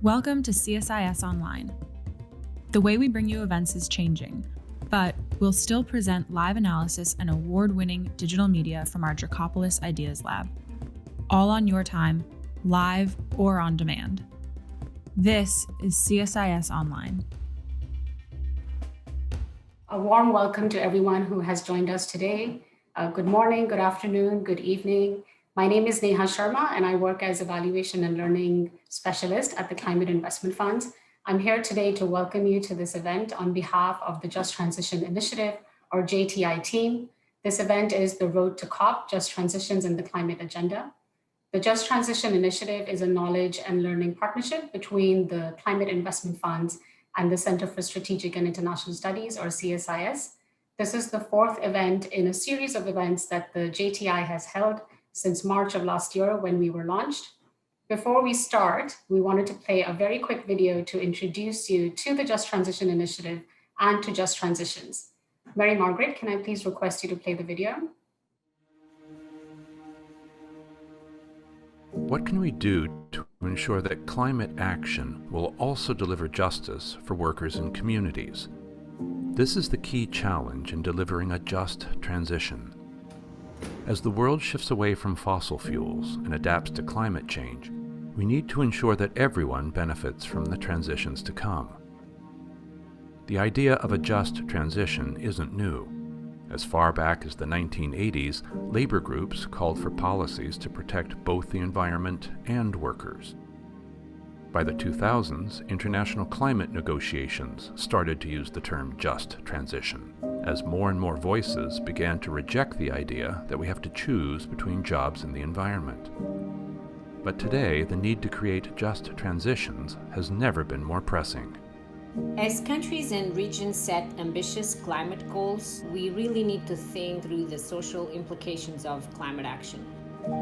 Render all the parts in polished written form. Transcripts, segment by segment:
Welcome to CSIS Online. The way we bring you events is changing, but we'll still present live analysis and award-winning digital media from our Dracopolis Ideas Lab, all on your time, live or on demand. This is CSIS Online. A warm welcome to everyone who has joined us today. Good morning, good afternoon, good evening. My name is Neha Sharma, and I work as Evaluation and Learning Specialist at the Climate Investment Funds. I'm here today to welcome you to this event on behalf of the Just Transition Initiative, or JTI team. This event is the Road to COP, Just Transitions in the Climate Agenda. The Just Transition Initiative is a knowledge and learning partnership between the Climate Investment Funds and the Center for Strategic and International Studies, or CSIS. This is the fourth event in a series of events that the JTI has held since March of last year when we were launched. Before we start, we wanted to play a very quick video to introduce you to the Just Transition Initiative and to Just Transitions. Mary Margaret, can I please request you to play the video? What can we do to ensure that climate action will also deliver justice for workers and communities? This is the key challenge in delivering a just transition. As the world shifts away from fossil fuels and adapts to climate change, we need to ensure that everyone benefits from the transitions to come. The idea of a just transition isn't new. As far back as the 1980s, labor groups called for policies to protect both the environment and workers. By the 2000s, international climate negotiations started to use the term just transition, as more and more voices began to reject the idea that we have to choose between jobs and the environment. But today, the need to create just transitions has never been more pressing. As countries and regions set ambitious climate goals, we really need to think through the social implications of climate action.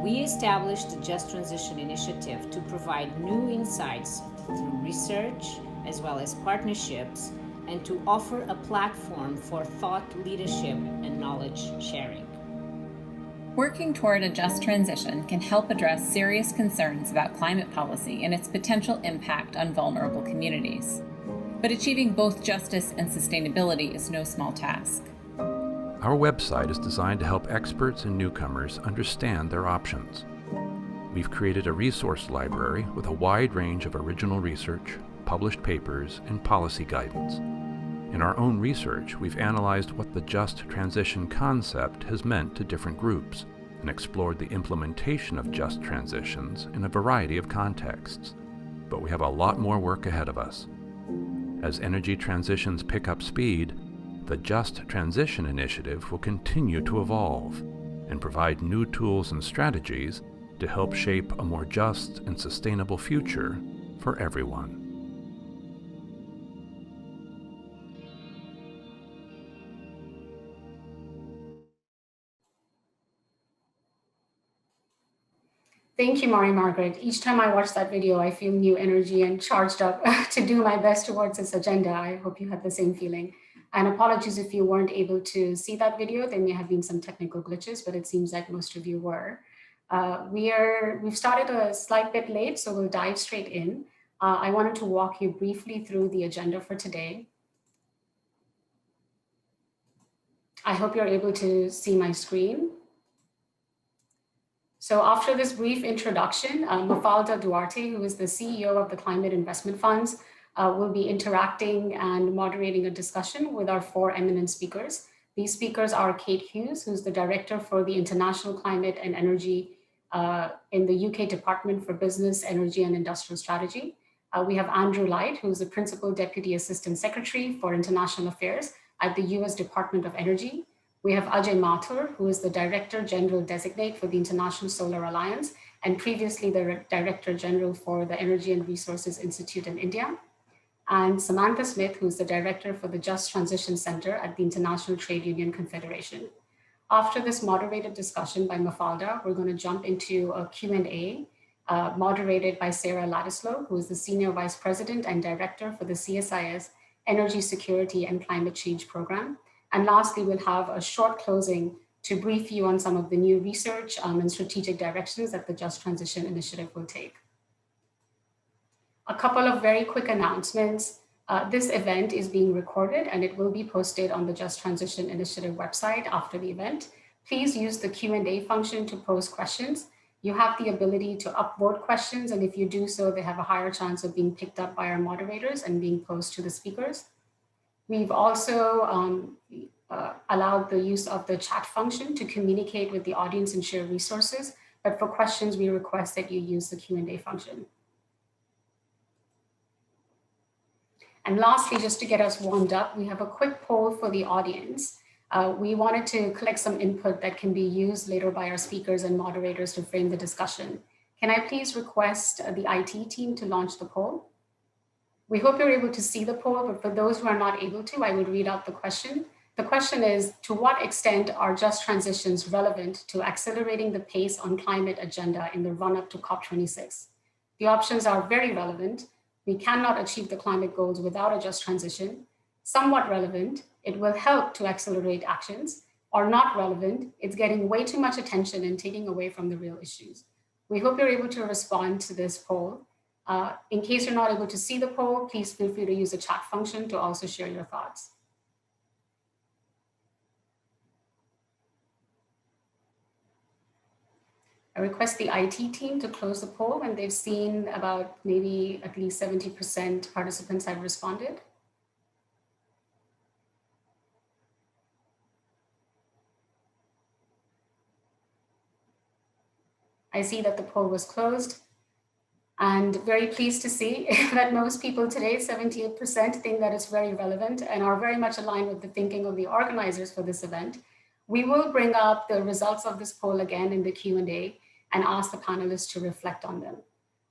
We established the Just Transition Initiative to provide new insights through research as well as partnerships, and to offer a platform for thought leadership and knowledge sharing. Working toward a just transition can help address serious concerns about climate policy and its potential impact on vulnerable communities. But achieving both justice and sustainability is no small task. Our website is designed to help experts and newcomers understand their options. We've created a resource library with a wide range of original research, published papers, and policy guidance. In our own research, we've analyzed what the just transition concept has meant to different groups and explored the implementation of just transitions in a variety of contexts. But we have a lot more work ahead of us. As energy transitions pick up speed, the Just Transition Initiative will continue to evolve and provide new tools and strategies to help shape a more just and sustainable future for everyone. Thank you, Mary Margaret. Each time I watch that video, I feel new energy and charged up to do my best towards this agenda. I hope you had the same feeling. And apologies if you weren't able to see that video. There may have been some technical glitches, but it seems like most of you were. We've started a slight bit late, so we'll dive straight in. I wanted to walk you briefly through the agenda for today. I hope you're able to see my screen. So after this brief introduction, Mafalda Duarte, who is the CEO of the Climate Investment Funds, will be interacting and moderating a discussion with our four eminent speakers. These speakers are Kate Hughes, who's the Director for the International Climate and Energy in the UK Department for Business, Energy and Industrial Strategy. We have Andrew Light, who's the Principal Deputy Assistant Secretary for International Affairs at the US Department of Energy. We have Ajay Mathur, who is the Director General Designate for the International Solar Alliance, and previously the Director General for the Energy and Resources Institute in India. And Samantha Smith, who's the Director for the Just Transition Center at the International Trade Union Confederation. After this moderated discussion by Mafalda, we're going to jump into a Q&A moderated by Sarah Ladislow, who is the Senior Vice President and Director for the CSIS Energy Security and Climate Change Program. And lastly, we'll have a short closing to brief you on some of the new research and strategic directions that the Just Transition Initiative will take. A couple of very quick announcements. This event is being recorded and it will be posted on the Just Transition Initiative website after the event. Please use the Q&A function to pose questions. You have the ability to upvote questions, and if you do so, they have a higher chance of being picked up by our moderators and being posed to the speakers. We've also allowed the use of the chat function to communicate with the audience and share resources, but for questions, we request that you use the Q&A function. And lastly, just to get us warmed up, we have a quick poll for the audience. We wanted to collect some input that can be used later by our speakers and moderators to frame the discussion. Can I please request the IT team to launch the poll? We hope you're able to see the poll, but for those who are not able to, I would read out the question. The question is, to what extent are just transitions relevant to accelerating the pace on climate agenda in the run-up to COP26? The options are very relevant. We cannot achieve the climate goals without a just transition. Somewhat relevant, it will help to accelerate actions, or not relevant, it's getting way too much attention and taking away from the real issues. We hope you're able to respond to this poll. In case you're not able to see the poll, please feel free to use the chat function to also share your thoughts. I request the IT team to close the poll when they've seen about maybe at least 70% participants have responded. I see that the poll was closed, and very pleased to see that most people today, 78%, think that it's very relevant and are very much aligned with the thinking of the organizers for this event. We will bring up the results of this poll again in the Q&A and ask the panelists to reflect on them.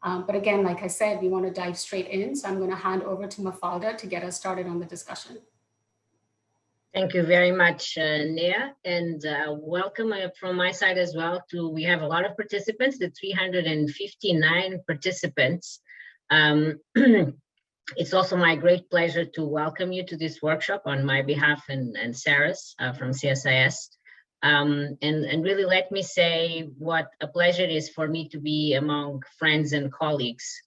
But again, like I said, we want to dive straight in. So I'm going to hand over to Mafalda to get us started on the discussion. Thank you very much, Nia, and welcome from my side as well. We have a lot of participants, the 359 participants. It's also my great pleasure to welcome you to this workshop on my behalf and Sarah's from CSIS. And really let me say what a pleasure it is for me to be among friends and colleagues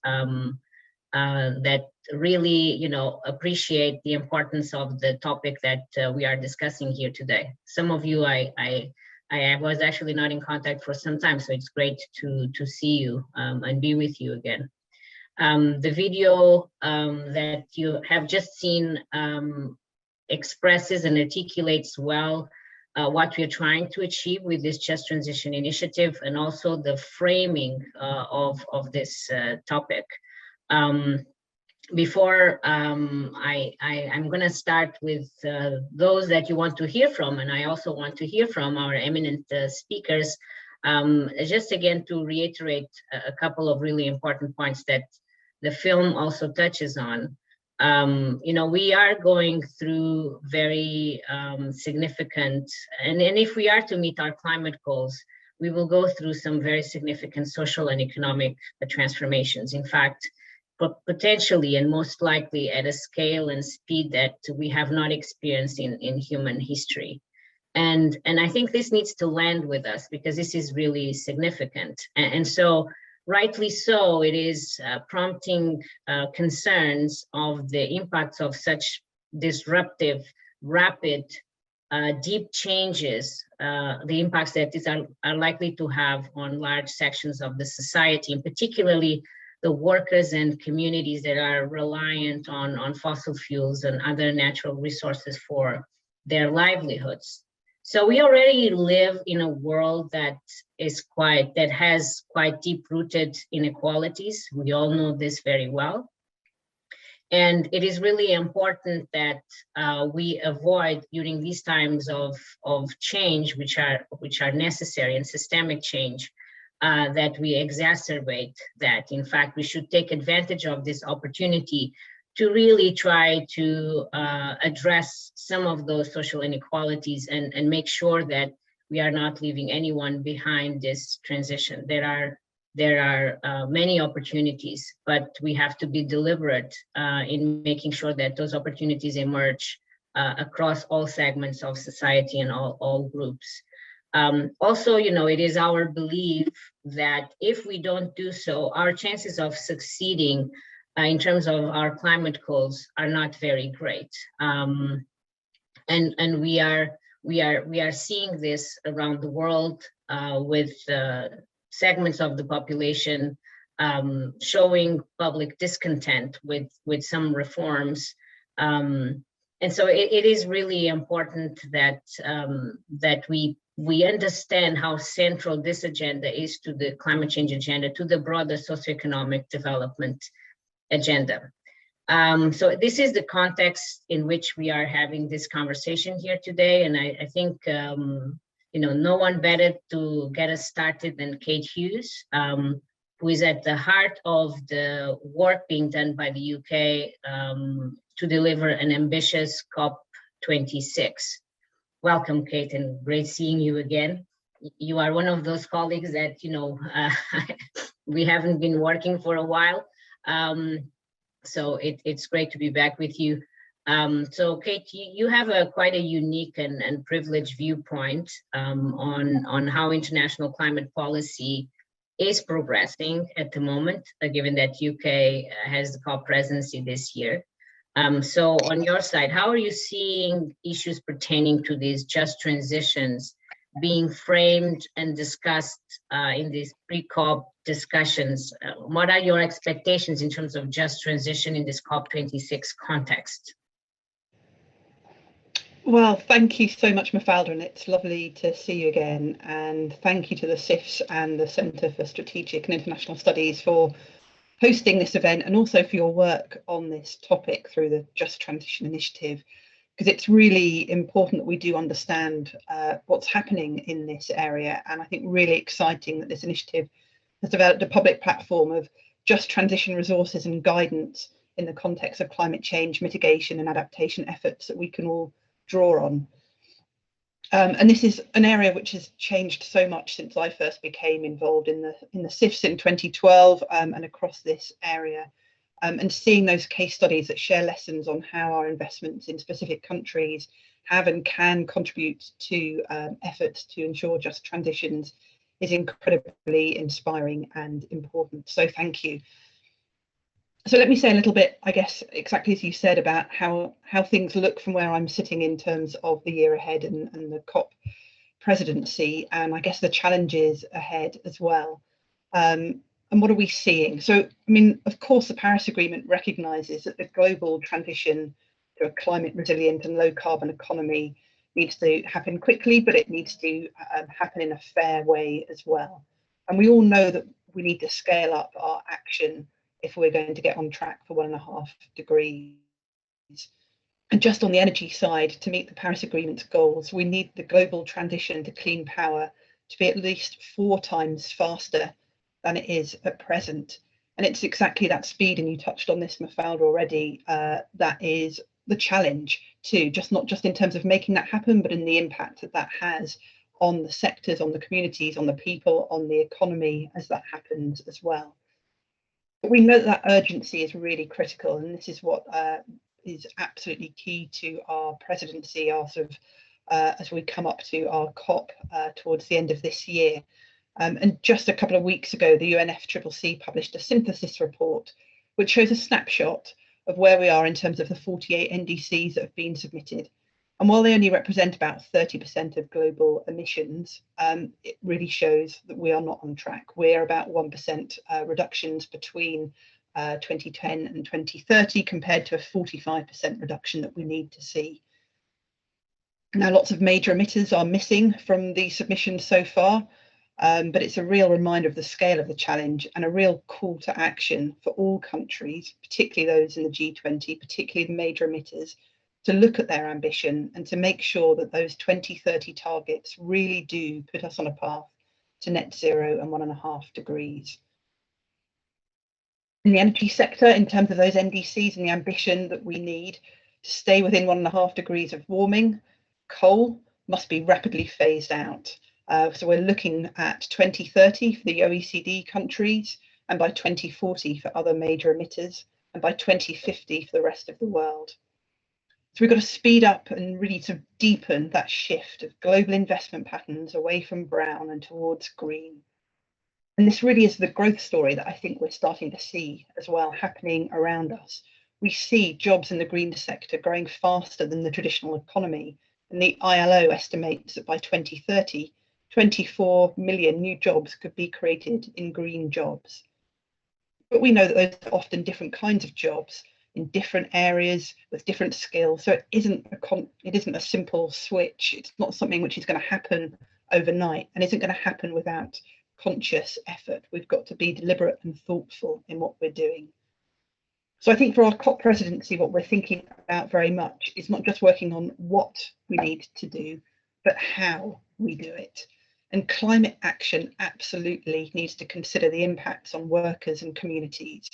that really, appreciate the importance of the topic that we are discussing here today. Some of you, I was actually not in contact for some time, so it's great to see you and be with you again. The video that you have just seen expresses and articulates well what we are trying to achieve with this Just Transition Initiative, and also the framing of this topic. Before I'm going to start with those that you want to hear from, and I also want to hear from our eminent speakers, just again to reiterate a couple of really important points that the film also touches on. We are going through very significant, and if we are to meet our climate goals, we will go through some very significant social and economic transformations. In fact, potentially and most likely at a scale and speed that we have not experienced in human history. And I think this needs to land with us because this is really significant. And so, rightly so, it is prompting concerns of the impacts of such disruptive, rapid, deep changes, the impacts that these are likely to have on large sections of the society, and particularly the workers and communities that are reliant on fossil fuels and other natural resources for their livelihoods. So we already live in a world that has quite deep-rooted inequalities. We all know this very well. And it is really important that we avoid, during these times of change, which are necessary, and systemic change, that we exacerbate that. In fact, we should take advantage of this opportunity to really try to address some of those social inequalities and make sure that we are not leaving anyone behind this transition. There are many opportunities, but we have to be deliberate in making sure that those opportunities emerge across all segments of society and all groups. Also, it is our belief that if we don't do so, our chances of succeeding in terms of our climate goals are not very great. And we are seeing this around the world with segments of the population showing public discontent with some reforms. And so it is really important that that we understand how central this agenda is to the climate change agenda, to the broader socioeconomic development agenda. So this is the context in which we are having this conversation here today, and I think no one better to get us started than Kate Hughes, who is at the heart of the work being done by the UK to deliver an ambitious COP26. Welcome, Kate, and great seeing you again. You are one of those colleagues that, we haven't been working for a while. So it's great to be back with you. So Kate, you have quite a unique and privileged viewpoint on how international climate policy is progressing at the moment, given that UK has the COP presidency this year. So on your side, how are you seeing issues pertaining to these just transitions being framed and discussed in these pre-COP discussions? What are your expectations in terms of just transition in this COP26 context? Well, thank you so much, Mafalda, and it's lovely to see you again. And thank you to the CIFS and the Centre for Strategic and International Studies for hosting this event, and also for your work on this topic through the Just Transition Initiative, because it's really important that we do understand what's happening in this area. And I think really exciting that this initiative has developed a public platform of just transition resources and guidance in the context of climate change mitigation and adaptation efforts that we can all draw on. And this is an area which has changed so much since I first became involved in the CIFS in 2012 and across this area. And seeing those case studies that share lessons on how our investments in specific countries have and can contribute to efforts to ensure just transitions is incredibly inspiring and important. So thank you. So let me say a little bit, I guess, exactly as you said, about how things look from where I'm sitting in terms of the year ahead and the COP presidency, and I guess the challenges ahead as well. And what are we seeing? So, I mean, of course, the Paris Agreement recognises that the global transition to a climate resilient and low carbon economy needs to happen quickly, but it needs to happen in a fair way as well. And we all know that we need to scale up our action if we're going to get on track for 1.5 degrees. And just on the energy side, to meet the Paris Agreement's goals, we need the global transition to clean power to be at least 4 times faster than it is at present. And it's exactly that speed, and you touched on this, Mafalda, already, that is the challenge too, not just in terms of making that happen, but in the impact that has on the sectors, on the communities, on the people, on the economy as that happens as well. But we know that urgency is really critical, and this is what is absolutely key to our presidency, our sort of as we come up to our COP towards the end of this year. And just a couple of weeks ago, the UNFCCC published a synthesis report, which shows a snapshot of where we are in terms of the 48 NDCs that have been submitted. And while they only represent about 30% of global emissions, it really shows that we are not on track. We're about 1% reductions between 2010 and 2030 compared to a 45% reduction that we need to see. Now, lots of major emitters are missing from the submissions so far, but it's a real reminder of the scale of the challenge and a real call to action for all countries, particularly those in the G20, particularly the major emitters, to look at their ambition and to make sure that those 2030 targets really do put us on a path to net zero and 1.5 degrees. In the energy sector, in terms of those NDCs and the ambition that we need to stay within 1.5 degrees of warming, coal must be rapidly phased out. So we're looking at 2030 for the OECD countries, and by 2040 for other major emitters, and by 2050 for the rest of the world. So we've got to speed up and really to deepen that shift of global investment patterns away from brown and towards green. And this really is the growth story that I think we're starting to see as well happening around us. We see jobs in the green sector growing faster than the traditional economy. And the ILO estimates that by 2030, 24 million new jobs could be created in green jobs. But we know that those are often different kinds of jobs in different areas with different skills. So it isn't a simple switch. It's not something which is going to happen overnight and isn't going to happen without conscious effort. We've got to be deliberate and thoughtful in what we're doing. So I think for our COP presidency, what we're thinking about very much is not just working on what we need to do, but how we do it. And climate action absolutely needs to consider the impacts on workers and communities.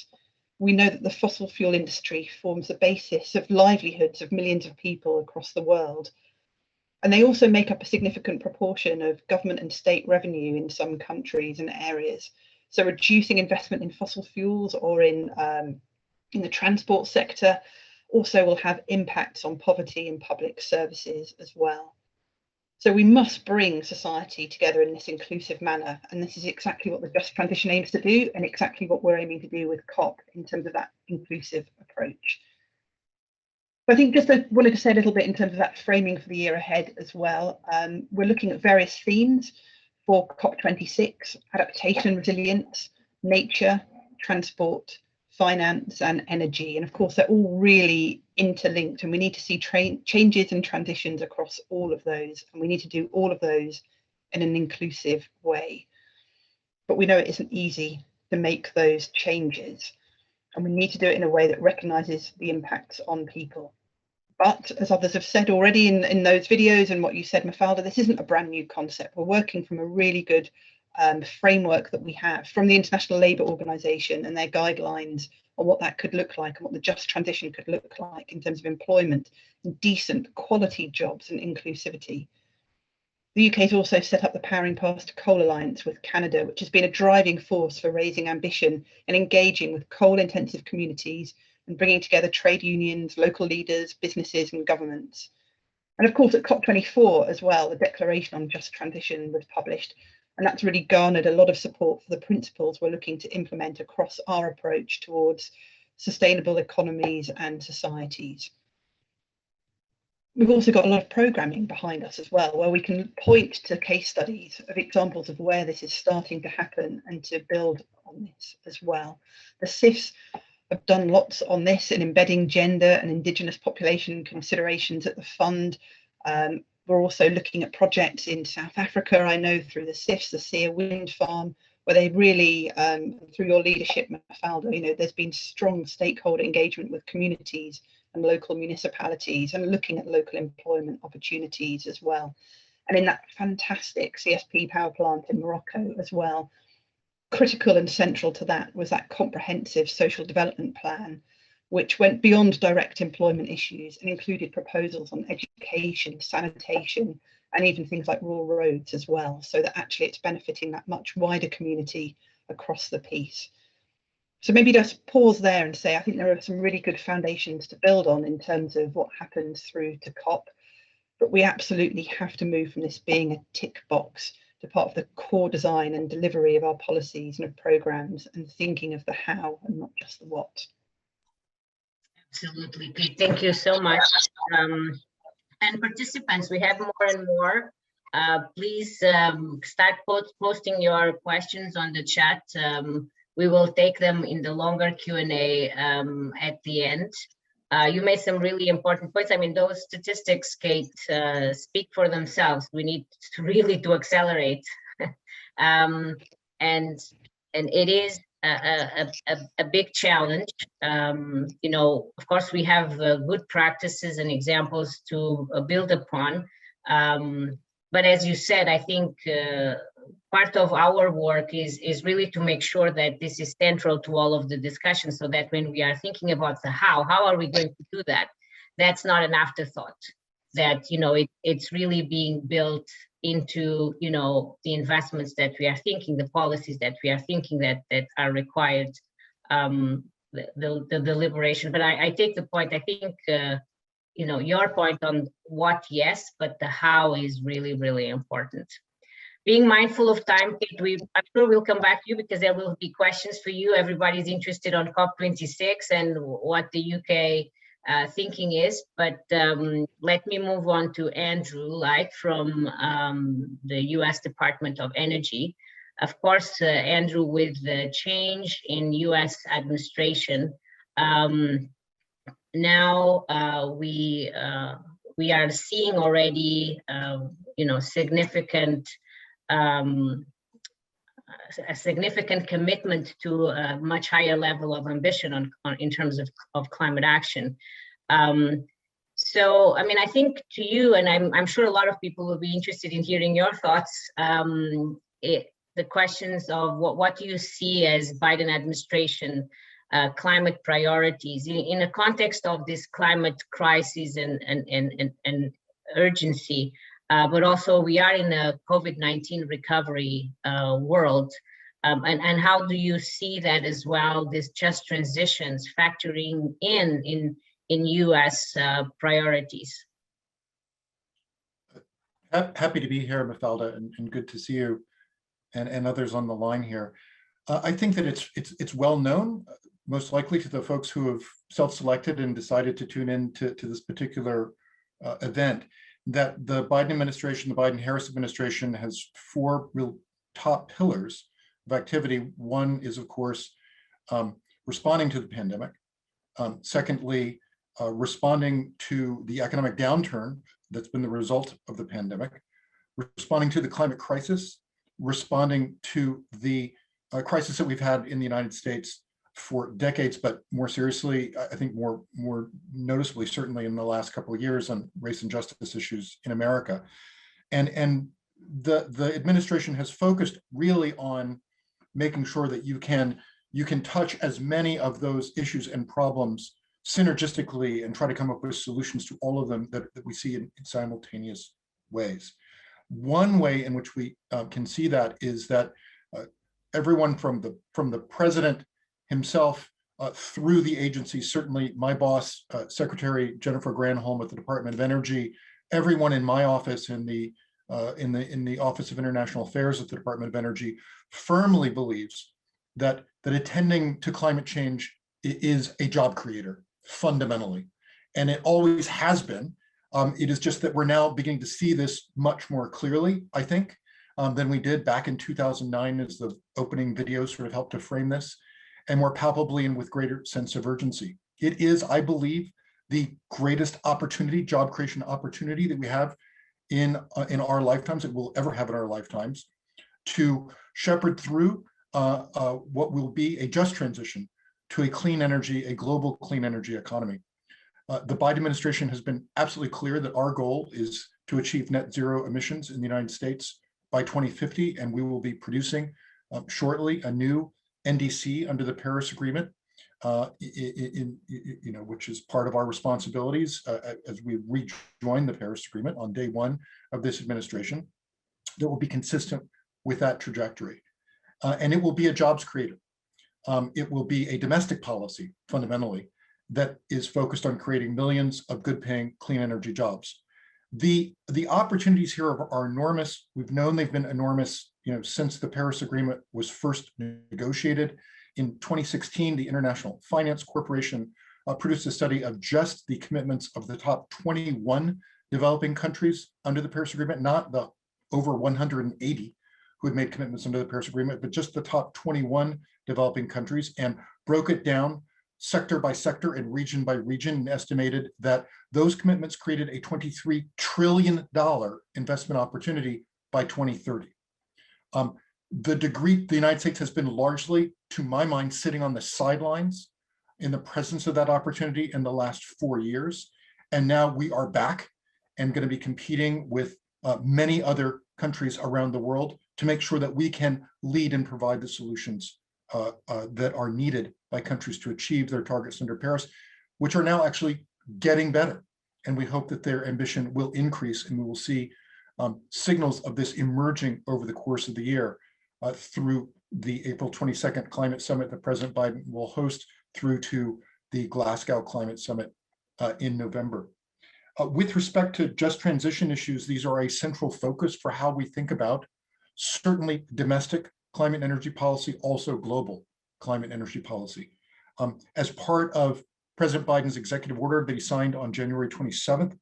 We know that the fossil fuel industry forms the basis of livelihoods of millions of people across the world. And they also make up a significant proportion of government and state revenue in some countries and areas. So reducing investment in fossil fuels or in the transport sector also will have impacts on poverty and public services as well. So we must bring society together in this inclusive manner. And this is exactly what the Just Transition aims to do and exactly what we're aiming to do with COP in terms of that inclusive approach. I think just I wanted to say a little bit in terms of that framing for the year ahead as well. We're looking at various themes for COP26: adaptation and resilience, nature, transport, finance and energy. And of course, they're all really interlinked and we need to see changes and transitions across all of those. And we need to do all of those in an inclusive way. But we know it isn't easy to make those changes. And we need to do it in a way that recognises the impacts on people. But as others have said already in those videos and what you said, Mafalda, this isn't a brand new concept. We're working from a really good framework that we have from the International Labour Organization and their guidelines on what that could look like and what the just transition could look like in terms of employment and decent quality jobs and inclusivity. The UK has also set up the Powering Past Coal Alliance with Canada, which has been a driving force for raising ambition and engaging with coal-intensive communities and bringing together trade unions, local leaders, businesses and governments. And of course, at COP24 as well, the Declaration on Just Transition was published, and that's really garnered a lot of support for the principles we're looking to implement across our approach towards sustainable economies and societies. We've also got a lot of programming behind us as well, where we can point to case studies of examples of where this is starting to happen and to build on this as well. The CSIS have done lots on this in embedding gender and Indigenous population considerations at the fund. We're also looking at projects in South Africa, I know through the CSIS, the Seer Wind Farm, where they really, through your leadership, Mafalda, there's been strong stakeholder engagement with communities and local municipalities and looking at local employment opportunities as well. And in that fantastic CSP power plant in Morocco as well, critical and central to that was that comprehensive social development plan, which went beyond direct employment issues and included proposals on education, sanitation, and even things like rural roads as well, so that actually it's benefiting that much wider community across the piece. So maybe just pause there and say, I think there are some really good foundations to build on in terms of what happens through to COP, but we absolutely have to move from this being a tick box to part of the core design and delivery of our policies and of programs and thinking of the how and not just the what. Absolutely, Pete. Thank you so much. And participants, we have more and more. Please start posting your questions on the chat. We will take them in the longer Q&A at the end. You made some really important points. I mean, those statistics, Kate, speak for themselves. We need to really accelerate. And it is a big challenge. Of course, we have good practices and examples to build upon. But as you said, I think part of our work is really to make sure that this is central to all of the discussion, so that when we are thinking about the how are we going to do that? That's not an afterthought, that, it's really being built into, the investments that we are thinking, the policies that we are thinking that are required, the deliberation. But I take the point, I think, your point on what, yes, but the how is really, really important. being mindful of time, Kate, I'm sure we'll come back to you because there will be questions for you. Everybody's interested on COP26 and what the UK thinking is. But let me move on to Andrew Light from the US Department of Energy. Of course, Andrew, with the change in US administration, now we are seeing already, a significant commitment to a much higher level of ambition in terms of climate action. So, I mean, I think to you, and I'm sure a lot of people will be interested in hearing your thoughts, the questions of what do you see as Biden administration climate priorities in the context of this climate crisis and urgency, but also we are in a COVID-19 recovery world, and how do you see that as well, this just transitions factoring in US priorities? Happy to be here, Mafalda, and good to see you and others on the line here. I think that it's well known, most likely to the folks who have self-selected and decided to tune in to this particular event, that the Biden administration, the Biden-Harris administration, has four real top pillars of activity. One is, of course, responding to the pandemic. Secondly, responding to the economic downturn that's been the result of the pandemic, responding to the climate crisis, responding to the crisis that we've had in the United States for decades, but more seriously, I think more noticeably, certainly in the last couple of years, on race and justice issues in America. And the administration has focused really on making sure that you can touch as many of those issues and problems synergistically and try to come up with solutions to all of them that we see in simultaneous ways. One way in which we can see that is that everyone from the president himself through the agency, certainly my boss, Secretary Jennifer Granholm at the Department of Energy, everyone in my office in the Office of International Affairs at the Department of Energy, firmly believes that attending to climate change is a job creator fundamentally, and it always has been. It is just that we're now beginning to see this much more clearly, I think, than we did back in 2009, as the opening video sort of helped to frame this, and more palpably and with greater sense of urgency. It is, I believe, the greatest opportunity, job creation opportunity that we have in our lifetimes, that we'll ever have in our lifetimes, to shepherd through what will be a just transition to a clean energy, a global clean energy economy. The Biden administration has been absolutely clear that our goal is to achieve net zero emissions in the United States by 2050, and we will be producing shortly a new NDC under the Paris Agreement, which is part of our responsibilities as we rejoin the Paris Agreement on day one of this administration, that will be consistent with that trajectory. And it will be a jobs creator. It will be a domestic policy, fundamentally, that is focused on creating millions of good-paying clean energy jobs. The opportunities here are enormous. We've known they've been enormous, since the Paris Agreement was first negotiated. In 2016, the International Finance Corporation produced a study of just the commitments of the top 21 developing countries under the Paris Agreement, not the over 180 who had made commitments under the Paris Agreement, but just the top 21 developing countries, and broke it down sector by sector and region by region, and estimated that those commitments created a $23 trillion investment opportunity by 2030. The United States has been largely, to my mind, sitting on the sidelines in the presence of that opportunity in the last 4 years. And now we are back and going to be competing with many other countries around the world to make sure that we can lead and provide the solutions that are needed by countries to achieve their targets under Paris, which are now actually getting better. And we hope that their ambition will increase, and we will see signals of this emerging over the course of the year through the April 22nd climate summit that President Biden will host, through to the Glasgow climate summit in November. With respect to just transition issues, these are a central focus for how we think about certainly domestic climate energy policy, also global climate energy policy. As part of President Biden's executive order that he signed on January 27th,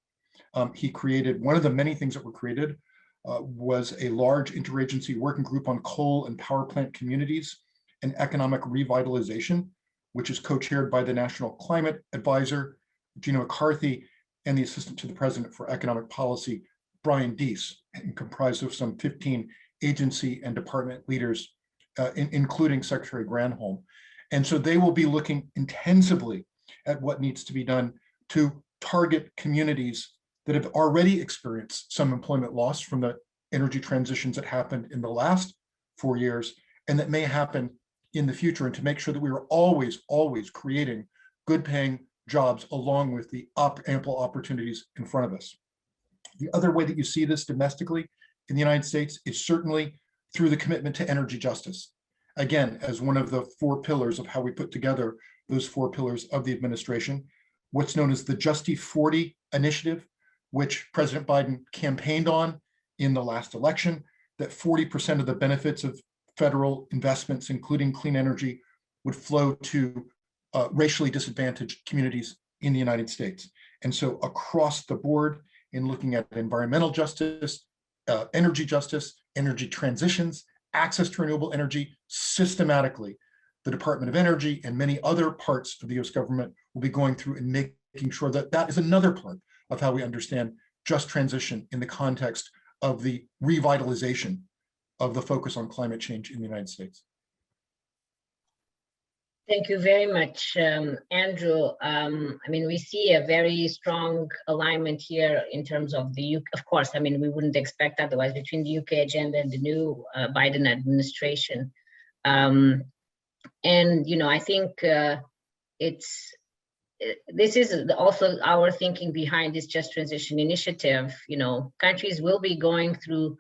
he created, one of the many things that were created was a large interagency working group on coal and power plant communities and economic revitalization, which is co-chaired by the National Climate Advisor, Gina McCarthy, and the Assistant to the President for Economic Policy, Brian Deese, and comprised of some 15 agency and department leaders, including Secretary Granholm. And so they will be looking intensively at what needs to be done to target communities that have already experienced some employment loss from the energy transitions that happened in the last 4 years and that may happen in the future, and to make sure that we are always creating good paying jobs along with the ample opportunities in front of us. The other way that you see this domestically in the United States is certainly through the commitment to energy justice. Again, as one of the 4 pillars of how we put together those 4 pillars of the administration, what's known as the Justy 40 initiative, which President Biden campaigned on in the last election, that 40% of the benefits of federal investments, including clean energy, would flow to racially disadvantaged communities in the United States. And so across the board, in looking at environmental justice, energy transitions, access to renewable energy, systematically, the Department of Energy and many other parts of the US government will be going through and making sure that that is another part of how we understand just transition in the context of the revitalization of the focus on climate change in the United States. Thank you very much, Andrew. I mean, we see a very strong alignment here in terms of the UK. Of course, I mean, we wouldn't expect otherwise between the UK agenda and the new Biden administration. And, you know, I think this is also our thinking behind this Just Transition Initiative. You know, countries will be going through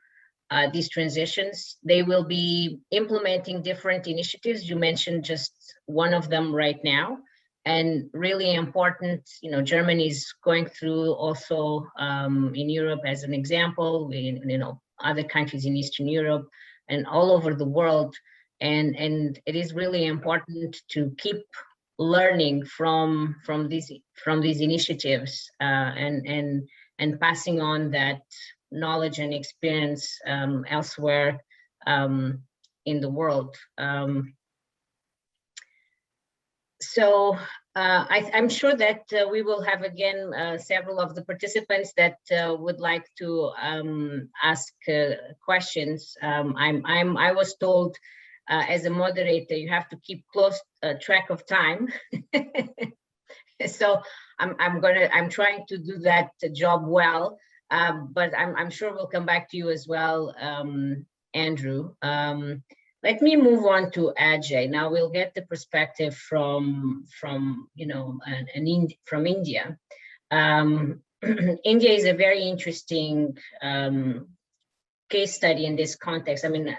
these transitions. They will be implementing different initiatives. You mentioned just one of them right now, and really important. You know, Germany is going through also in Europe as an example. You know, other countries in Eastern Europe and all over the world, and it is really important to keep learning from these initiatives and passing on that knowledge and experience elsewhere in the world. So I'm sure that we will have again several of the participants that would like to ask questions. I was told as a moderator you have to keep close track of time. So I'm trying to do that job well. But I'm sure we'll come back to you as well, Andrew. Let me move on to Ajay. Now we'll get the perspective from you know, from India. India is a very interesting case study in this context. I mean,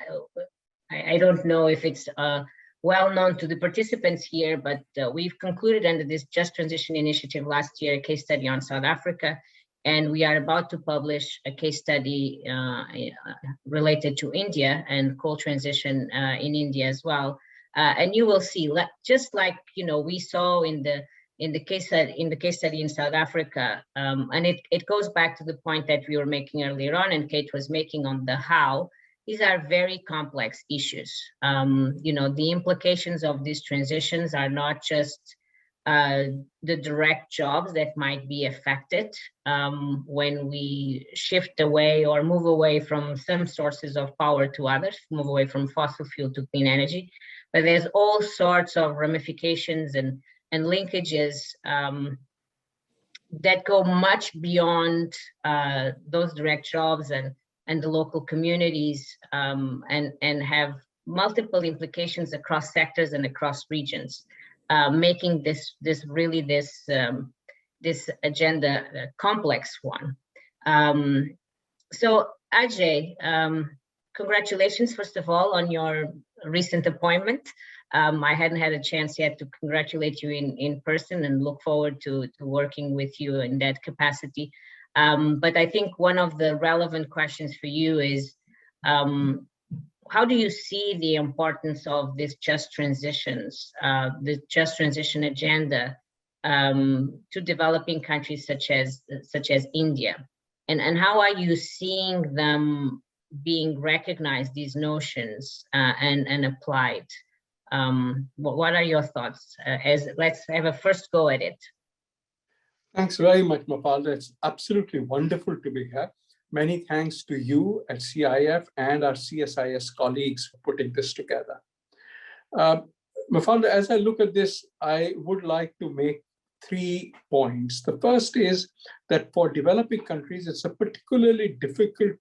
I don't know if it's well known to the participants here, but we've concluded under this Just Transition Initiative last year a case study on South Africa. And we are about to publish a case study related to India and coal transition in India as well. And you will see, just like you know we saw in the case study in South Africa, and it goes back to the point that we were making earlier on, and Kate was making on the how. These are very complex issues. You know, the implications of these transitions are not just the direct jobs that might be affected when we shift away or move away from some sources of power to others, move away from fossil fuel to clean energy. But there's all sorts of ramifications and linkages that go much beyond those direct jobs and the local communities and have multiple implications across sectors and across regions. Making this agenda a complex one. So Ajay, congratulations first of all on your recent appointment. I hadn't had a chance yet to congratulate you in person and look forward to working with you in that capacity. But I think one of the relevant questions for you is how do you see the importance of this just transitions, the just transition agenda to developing countries such as India? And how are you seeing them being recognized, these notions, and applied? What are your thoughts? Let's have a first go at it. Thanks very much, Mafalda. It's absolutely wonderful to be here. Many thanks to you at CIF and our CSIS colleagues for putting this together. Mafalda, as I look at this, I would like to make 3 points. The first is that for developing countries, it's a particularly difficult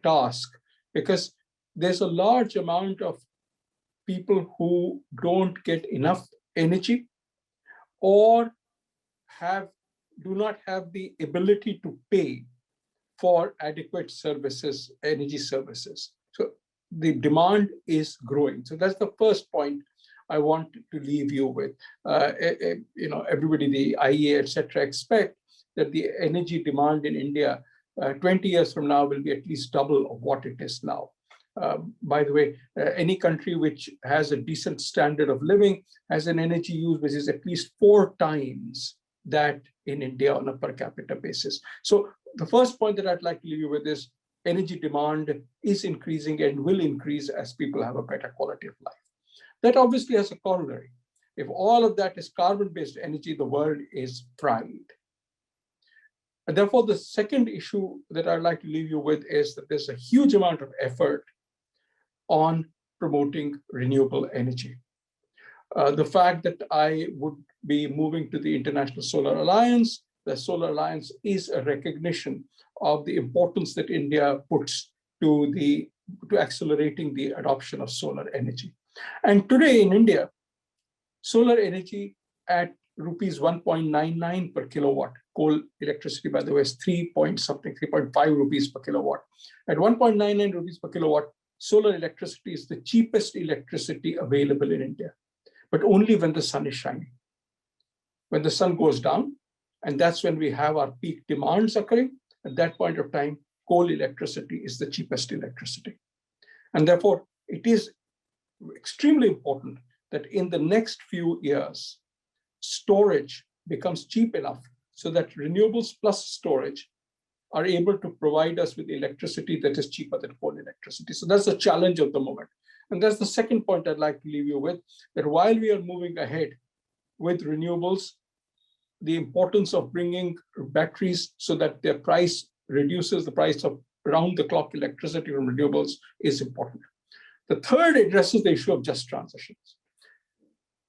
task because there's a large amount of people who don't get enough energy or do not have the ability to pay for adequate services, energy services. So the demand is growing. So that's the first point I want to leave you with. Everybody, the IEA, etc., expect that the energy demand in India 20 years from now will be at least double of what it is now. By the way, any country which has a decent standard of living has an energy use which is at least 4 times that in India on a per capita basis. So the first point that I'd like to leave you with is energy demand is increasing and will increase as people have a better quality of life. That obviously has a corollary. If all of that is carbon-based energy, the world is fried. And therefore, the second issue that I'd like to leave you with is that there's a huge amount of effort on promoting renewable energy. The fact that I would be moving to the International Solar Alliance, the Solar Alliance is a recognition of the importance that India puts to accelerating the adoption of solar energy. And today in India, solar energy at rupees 1.99 per kilowatt, coal electricity, by the way, is 3.5 rupees per kilowatt. At 1.99 rupees per kilowatt, solar electricity is the cheapest electricity available in India, but only when the sun is shining. When the sun goes down, and that's when we have our peak demands occurring, at that point of time, coal electricity is the cheapest electricity. And therefore, it is extremely important that in the next few years, storage becomes cheap enough so that renewables plus storage are able to provide us with electricity that is cheaper than coal electricity. So that's the challenge of the moment. And that's the second point I'd like to leave you with, that while we are moving ahead with renewables, the importance of bringing batteries so that their price reduces the price of round-the-clock electricity from renewables is important. The third addresses the issue of just transitions.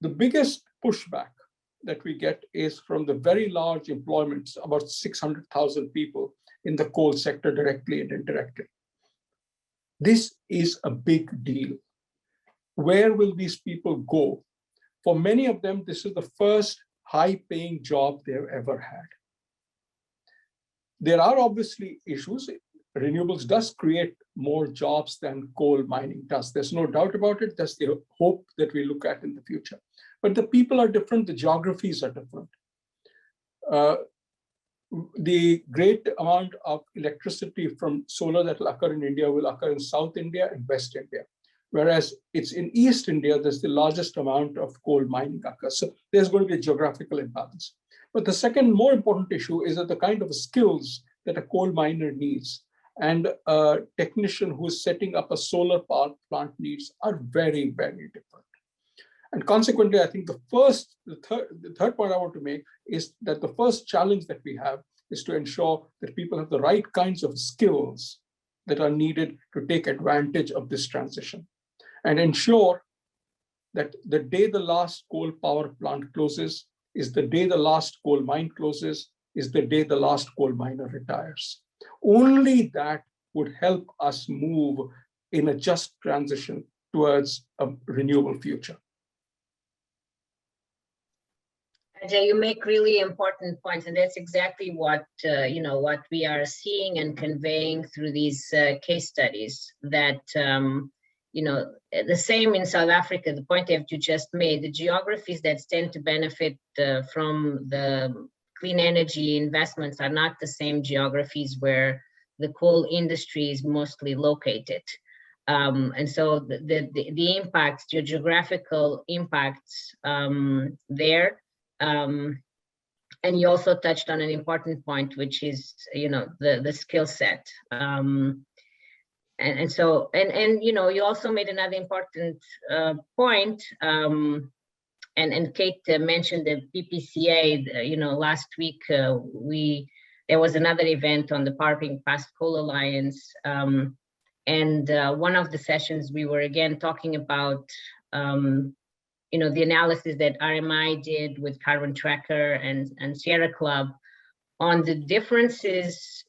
The biggest pushback that we get is from the very large employments, about 600,000 people in the coal sector directly and indirectly. This is a big deal. Where will these people go? For many of them, this is the first high-paying job they've ever had. There are obviously issues. Renewables does create more jobs than coal mining does. There's no doubt about it. That's the hope that we look at in the future. But the people are different, the geographies are different. The great amount of electricity from solar that will occur in India will occur in South India and West India. Whereas it's in East India, there's the largest amount of coal mining occurs. So there's going to be a geographical imbalance. But the second more important issue is that the kind of skills that a coal miner needs and a technician who is setting up a solar power plant needs are very, very different. And consequently, I think the third point I want to make is that the first challenge that we have is to ensure that people have the right kinds of skills that are needed to take advantage of this transition and ensure that the day the last coal power plant closes is the day the last coal mine closes, is the day the last coal miner retires. Only that would help us move in a just transition towards a renewable future. Ajay, you make really important points, and that's exactly what what we are seeing and conveying through these case studies. That the same in South Africa. The point that you just made, the geographies that stand to benefit from the clean energy investments are not the same geographies where the coal industry is mostly located. And so the impacts, the geographical impacts there. And you also touched on an important point, which is, the skill set. And so, you also made another important point. And Kate mentioned the PPCA. Last week there was another event on the Powering Past Coal Alliance, and one of the sessions we were again talking about, the analysis that RMI did with Carbon Tracker and Sierra Club on the differences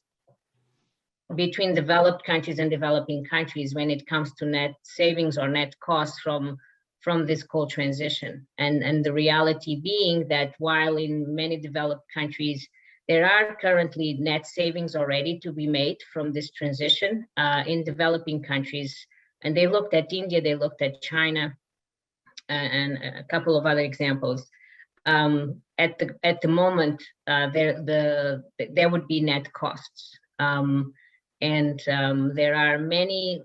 between developed countries and developing countries when it comes to net savings or net costs from this coal transition. And the reality being that while in many developed countries, there are currently net savings already to be made from this transition in developing countries. And they looked at India, they looked at China, and a couple of other examples. At the moment, there would be net costs. And there are many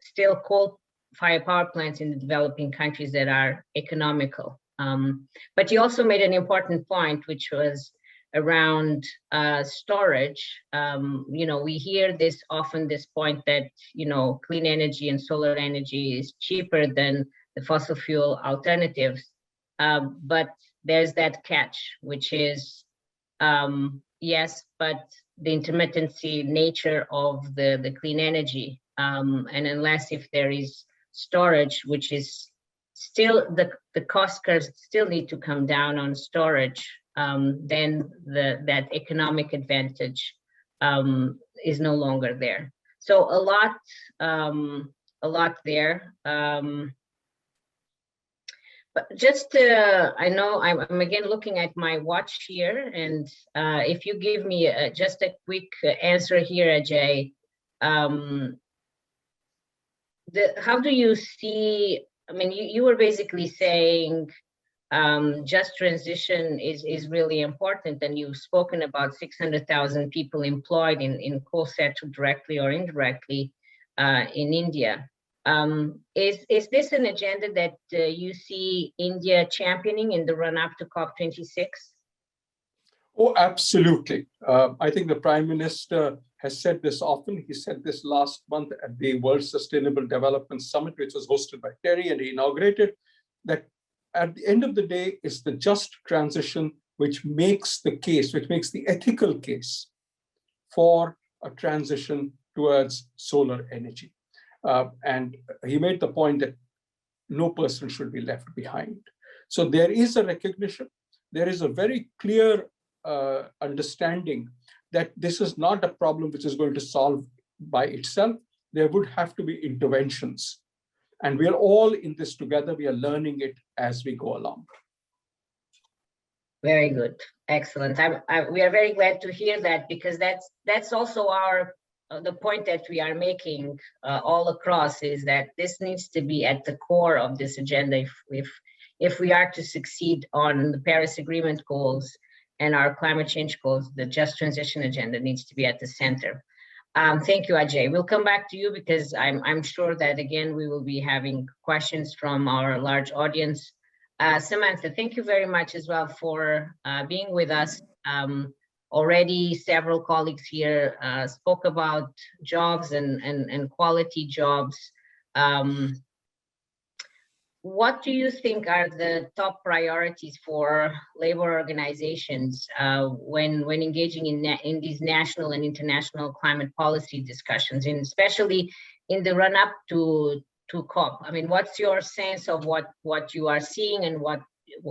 still coal-fired power plants in the developing countries that are economical. But you also made an important point, which was around storage. We hear this often, this point that, clean energy and solar energy is cheaper than the fossil fuel alternatives. But there's that catch, which is, yes, but the intermittency nature of the clean energy. And unless if there is storage, which is still, the cost curves still need to come down on storage, then that economic advantage is no longer there. So a lot there. But just, I know I'm again looking at my watch here, and if you give me just a quick answer here, Ajay, how do you see, you were basically saying just transition is really important, and you've spoken about 600,000 people employed in coal sector directly or indirectly in India. Is this an agenda that you see India championing in the run-up to COP26? Oh, absolutely. I think the Prime Minister has said this often. He said this last month at the World Sustainable Development Summit, which was hosted by Terry, and he inaugurated that at the end of the day, it's the just transition which makes the case, which makes the ethical case for a transition towards solar energy. And he made the point that no person should be left behind. So there is a recognition, there is a very clear understanding that this is not a problem which is going to solve by itself. There would have to be interventions. And we are all in this together. We are learning it as we go along. Very good. Excellent. We are very glad to hear that, because that's also the point that we are making all across, is that this needs to be at the core of this agenda if we are to succeed on the Paris Agreement goals and our climate change goals. The Just Transition agenda needs to be at the center. Thank you, Ajay. We'll come back to you, because I'm sure that, again, we will be having questions from our large audience. Samantha, thank you very much as well for being with us. Already several colleagues here spoke about jobs and quality jobs. What do you think are the top priorities for labor organizations when engaging in these national and international climate policy discussions, and especially in the run-up to COP? What's your sense of what you are seeing, and what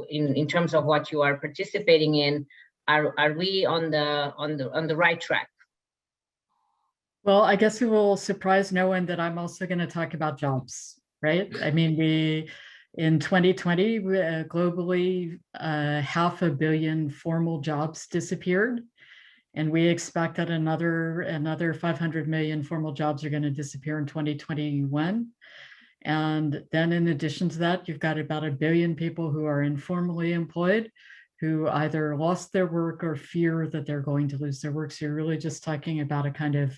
in terms of what you are participating in? Are we on the right track? Well, I guess it will surprise no one that I'm also going to talk about jobs, right? In 2020, globally, 500 million formal jobs disappeared. And we expect that another 500 million formal jobs are going to disappear in 2021. And then in addition to that, you've got about 1 billion people who are informally employed, who either lost their work or fear that they're going to lose their work. So you're really just talking about a kind of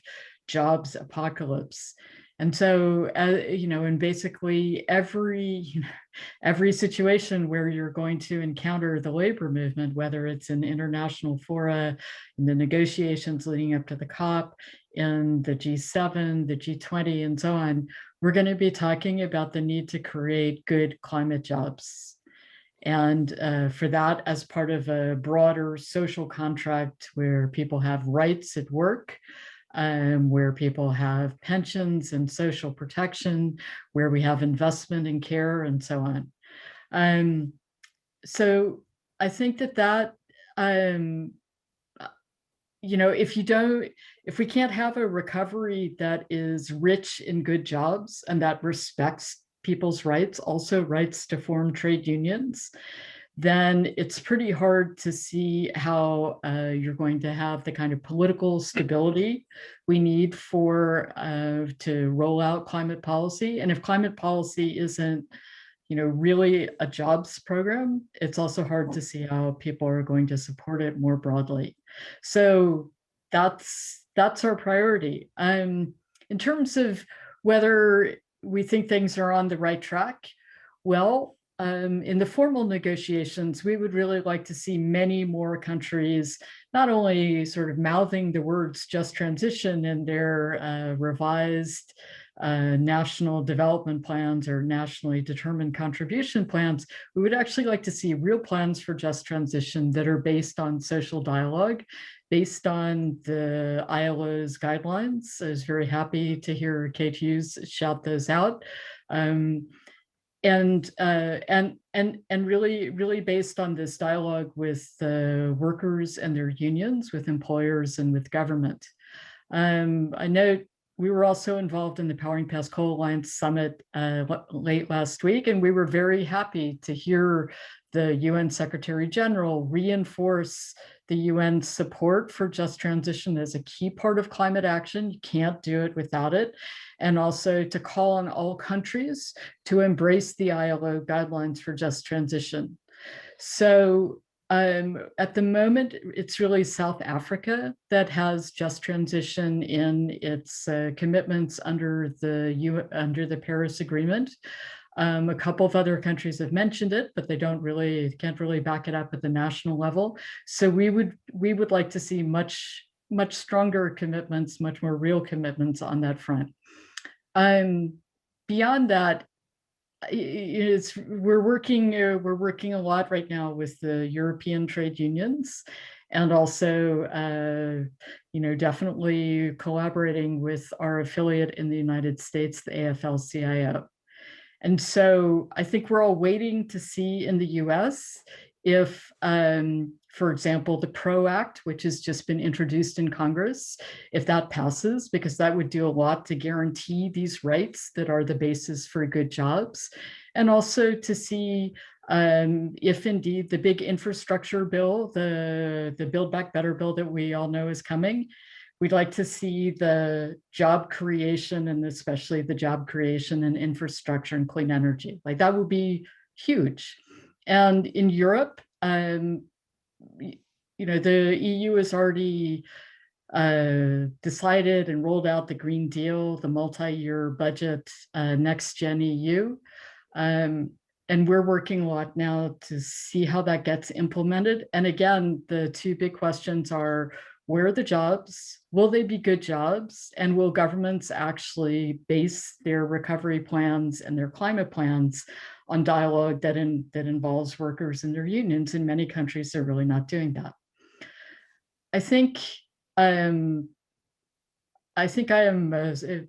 jobs apocalypse. And so, and basically every situation where you're going to encounter the labor movement, whether it's in international fora, in the negotiations leading up to the COP, in the G7, the G20, and so on, we're going to be talking about the need to create good climate jobs. And for that, as part of a broader social contract where people have rights at work, where people have pensions and social protection, where we have investment in care and so on. So I think that if we can't have a recovery that is rich in good jobs and that respects people's rights, also rights to form trade unions, then it's pretty hard to see how you're going to have the kind of political stability we need for to roll out climate policy. And if climate policy isn't, really a jobs program, it's also hard to see how people are going to support it more broadly. So that's our priority. In terms of whether we think things are on the right track, well, in the formal negotiations, we would really like to see many more countries not only sort of mouthing the words just transition in their revised national development plans or nationally determined contribution plans. We would actually like to see real plans for just transition that are based on social dialogue, based on the ILO's guidelines. I was very happy to hear Kate Hughes shout those out. And really based on this dialogue with workers and their unions, with employers and with government. I know we were also involved in the Powering Past Coal Alliance Summit late last week, and we were very happy to hear the UN Secretary General reinforce the UN's support for just transition as a key part of climate action. You can't do it without it. And also to call on all countries to embrace the ILO guidelines for just transition. So at the moment, it's really South Africa that has just transition in its commitments under the Paris Agreement. A couple of other countries have mentioned it, but they can't really back it up at the national level. So we would like to see much stronger commitments, much more real commitments on that front. Beyond that, we're working a lot right now with the European trade unions, and also definitely collaborating with our affiliate in the United States, the AFL-CIO. And so I think we're all waiting to see in the US if, for example, the PRO Act, which has just been introduced in Congress, if that passes, because that would do a lot to guarantee these rights that are the basis for good jobs. And also to see if indeed the big infrastructure bill, the Build Back Better bill that we all know is coming, we'd like to see the job creation, and especially the job creation in infrastructure and clean energy. Like that would be huge. And in Europe, the EU has already decided and rolled out the Green Deal, the multi-year budget, Next Gen EU. And we're working a lot now to see how that gets implemented. And again, the two big questions are, where are the jobs? Will they be good jobs? And will governments actually base their recovery plans and their climate plans on dialogue that involves workers and their unions? In many countries, they're really not doing that. I think I am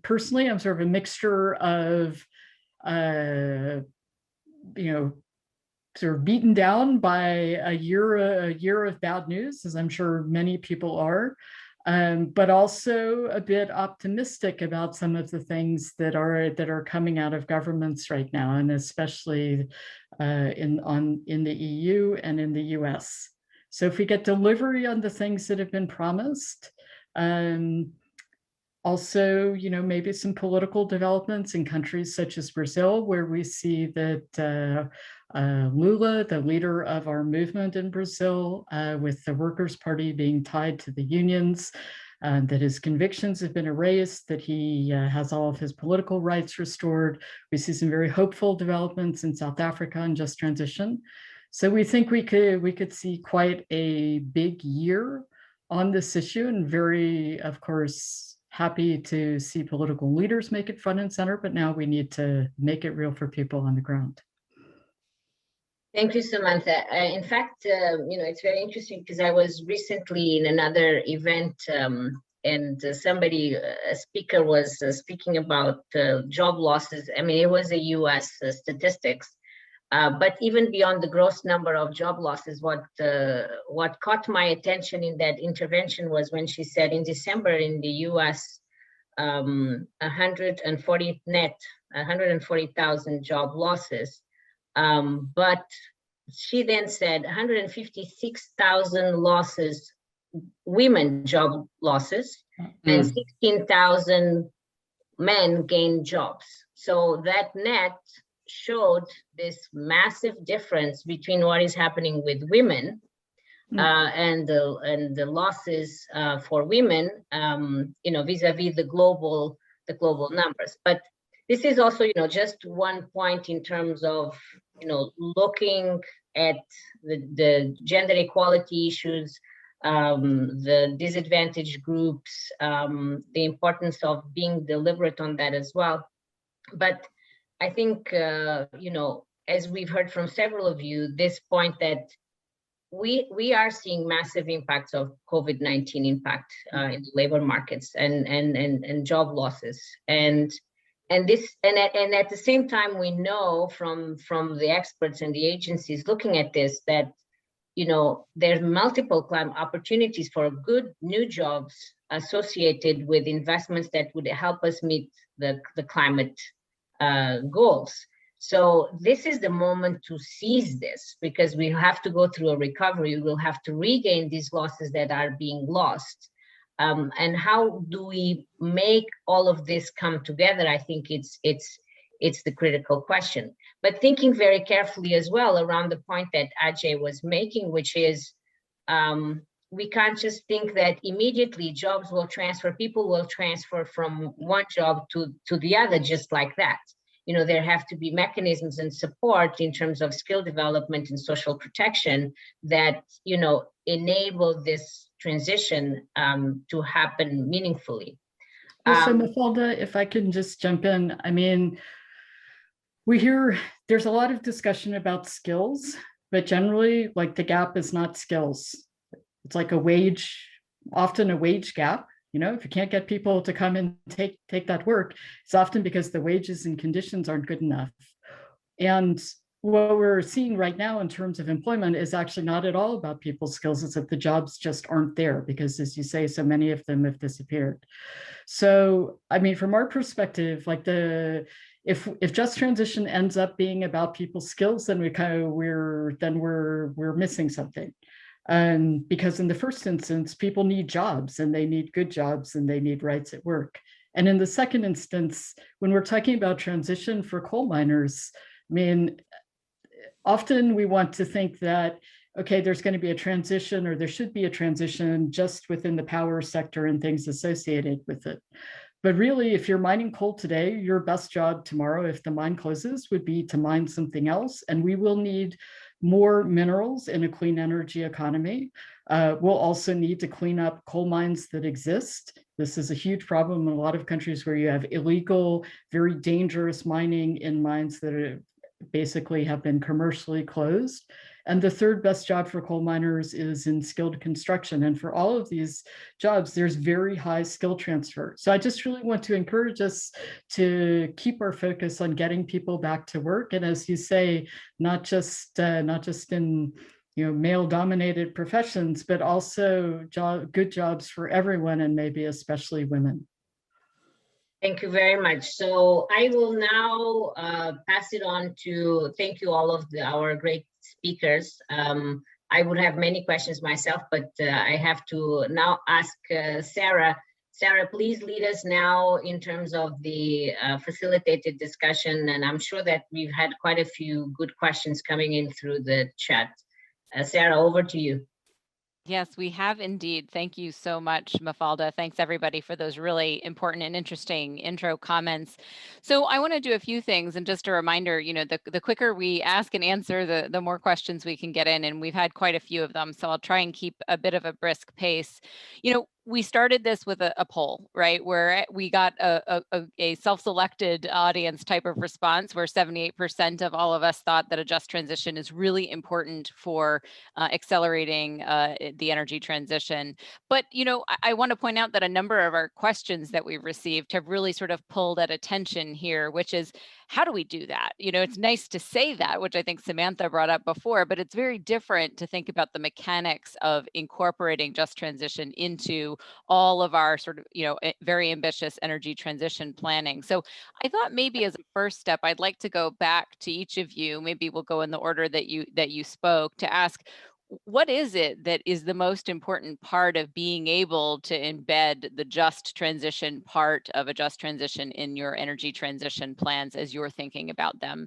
personally, I'm sort of a mixture of, sort of beaten down by a year of bad news, as I'm sure many people are, but also a bit optimistic about some of the things that are coming out of governments right now, and especially in the EU and in the US. So if we get delivery on the things that have been promised, also, maybe some political developments in countries such as Brazil, where we see that Lula, the leader of our movement in Brazil, with the Workers' Party being tied to the unions, that his convictions have been erased, that he has all of his political rights restored. We see some very hopeful developments in South Africa and Just Transition. So we think we could see quite a big year on this issue, and very, of course, happy to see political leaders make it front and center, but now we need to make it real for people on the ground. Thank you, Samantha. In fact, it's very interesting because I was recently in another event and somebody, a speaker was speaking about job losses. I mean, it was a US statistics, but even beyond the gross number of job losses, what caught my attention in that intervention was when she said in December in the US, 140,000 job losses. But she then said 156,000 losses, women job losses, and 16,000 men gained jobs. So that net showed this massive difference between what is happening with women and the losses for women, vis-a-vis the global numbers. But this is also, just one point in terms of, looking at the gender equality issues, the disadvantaged groups, the importance of being deliberate on that as well. But I think, as we've heard from several of you, this point that we are seeing massive impacts of COVID-19 impact in the labor markets and job losses. And at the same time, we know from the experts and the agencies looking at this that, there's multiple opportunities for good new jobs associated with investments that would help us meet the climate goals. So this is the moment to seize this, because we have to go through a recovery. We'll have to regain these losses that are being lost. And how do we make all of this come together? I think it's the critical question. But thinking very carefully as well around the point that Ajay was making, which is we can't just think that immediately jobs will transfer, people will transfer from one job to the other just like that. There have to be mechanisms and support in terms of skill development and social protection that, enable this transition to happen meaningfully. So Mafalda, if I can just jump in, I mean, we hear there's a lot of discussion about skills, but generally, like, the gap is not skills. It's like often a wage gap. If you can't get people to come and take that work, it's often because the wages and conditions aren't good enough. And what we're seeing right now in terms of employment is actually not at all about people's skills. It's that the jobs just aren't there because, as you say, so many of them have disappeared. So, I mean, from our perspective, like if Just Transition ends up being about people's skills, then we're missing something. Because in the first instance, people need jobs, and they need good jobs, and they need rights at work. And in the second instance, when we're talking about transition for coal miners, I mean, often we want to think that, okay, there's going to be a transition, or there should be a transition just within the power sector and things associated with it. But really, if you're mining coal today, your best job tomorrow, if the mine closes, would be to mine something else. And we will need more minerals in a clean energy economy. We'll also need to clean up coal mines that exist. This is a huge problem in a lot of countries where you have illegal, very dangerous mining in mines that basically have been commercially closed. And the third best job for coal miners is in skilled construction. And for all of these jobs, there's very high skill transfer. So I just really want to encourage us to keep our focus on getting people back to work. And as you say, not just in male-dominated professions, but also good jobs for everyone, and maybe especially women. Thank you very much. So I will now pass it on to, thank you all of our great speakers. I would have many questions myself, but I have to now ask Sarah. Sarah, please lead us now in terms of the facilitated discussion. And I'm sure that we've had quite a few good questions coming in through the chat. Sarah, over to you. Yes, we have indeed. Thank you so much, Mafalda. Thanks everybody for those really important and interesting intro comments. So I want to do a few things, and just a reminder, the quicker we ask and answer, the more questions we can get in, and we've had quite a few of them. So I'll try and keep a bit of a brisk pace. We started this with a poll, right, where we got a self-selected audience type of response, where 78% of all of us thought that a just transition is really important for accelerating the energy transition. But, I want to point out that a number of our questions that we've received have really sort of pulled at attention here, which is, how do we do that? It's nice to say that, which I think Samantha brought up before, but it's very different to think about the mechanics of incorporating just transition into all of our sort of, very ambitious energy transition planning. So I thought maybe as a first step, I'd like to go back to each of you. Maybe we'll go in the order that you spoke, to ask, what is it that is the most important part of being able to embed the just transition part of a just transition in your energy transition plans as you're thinking about them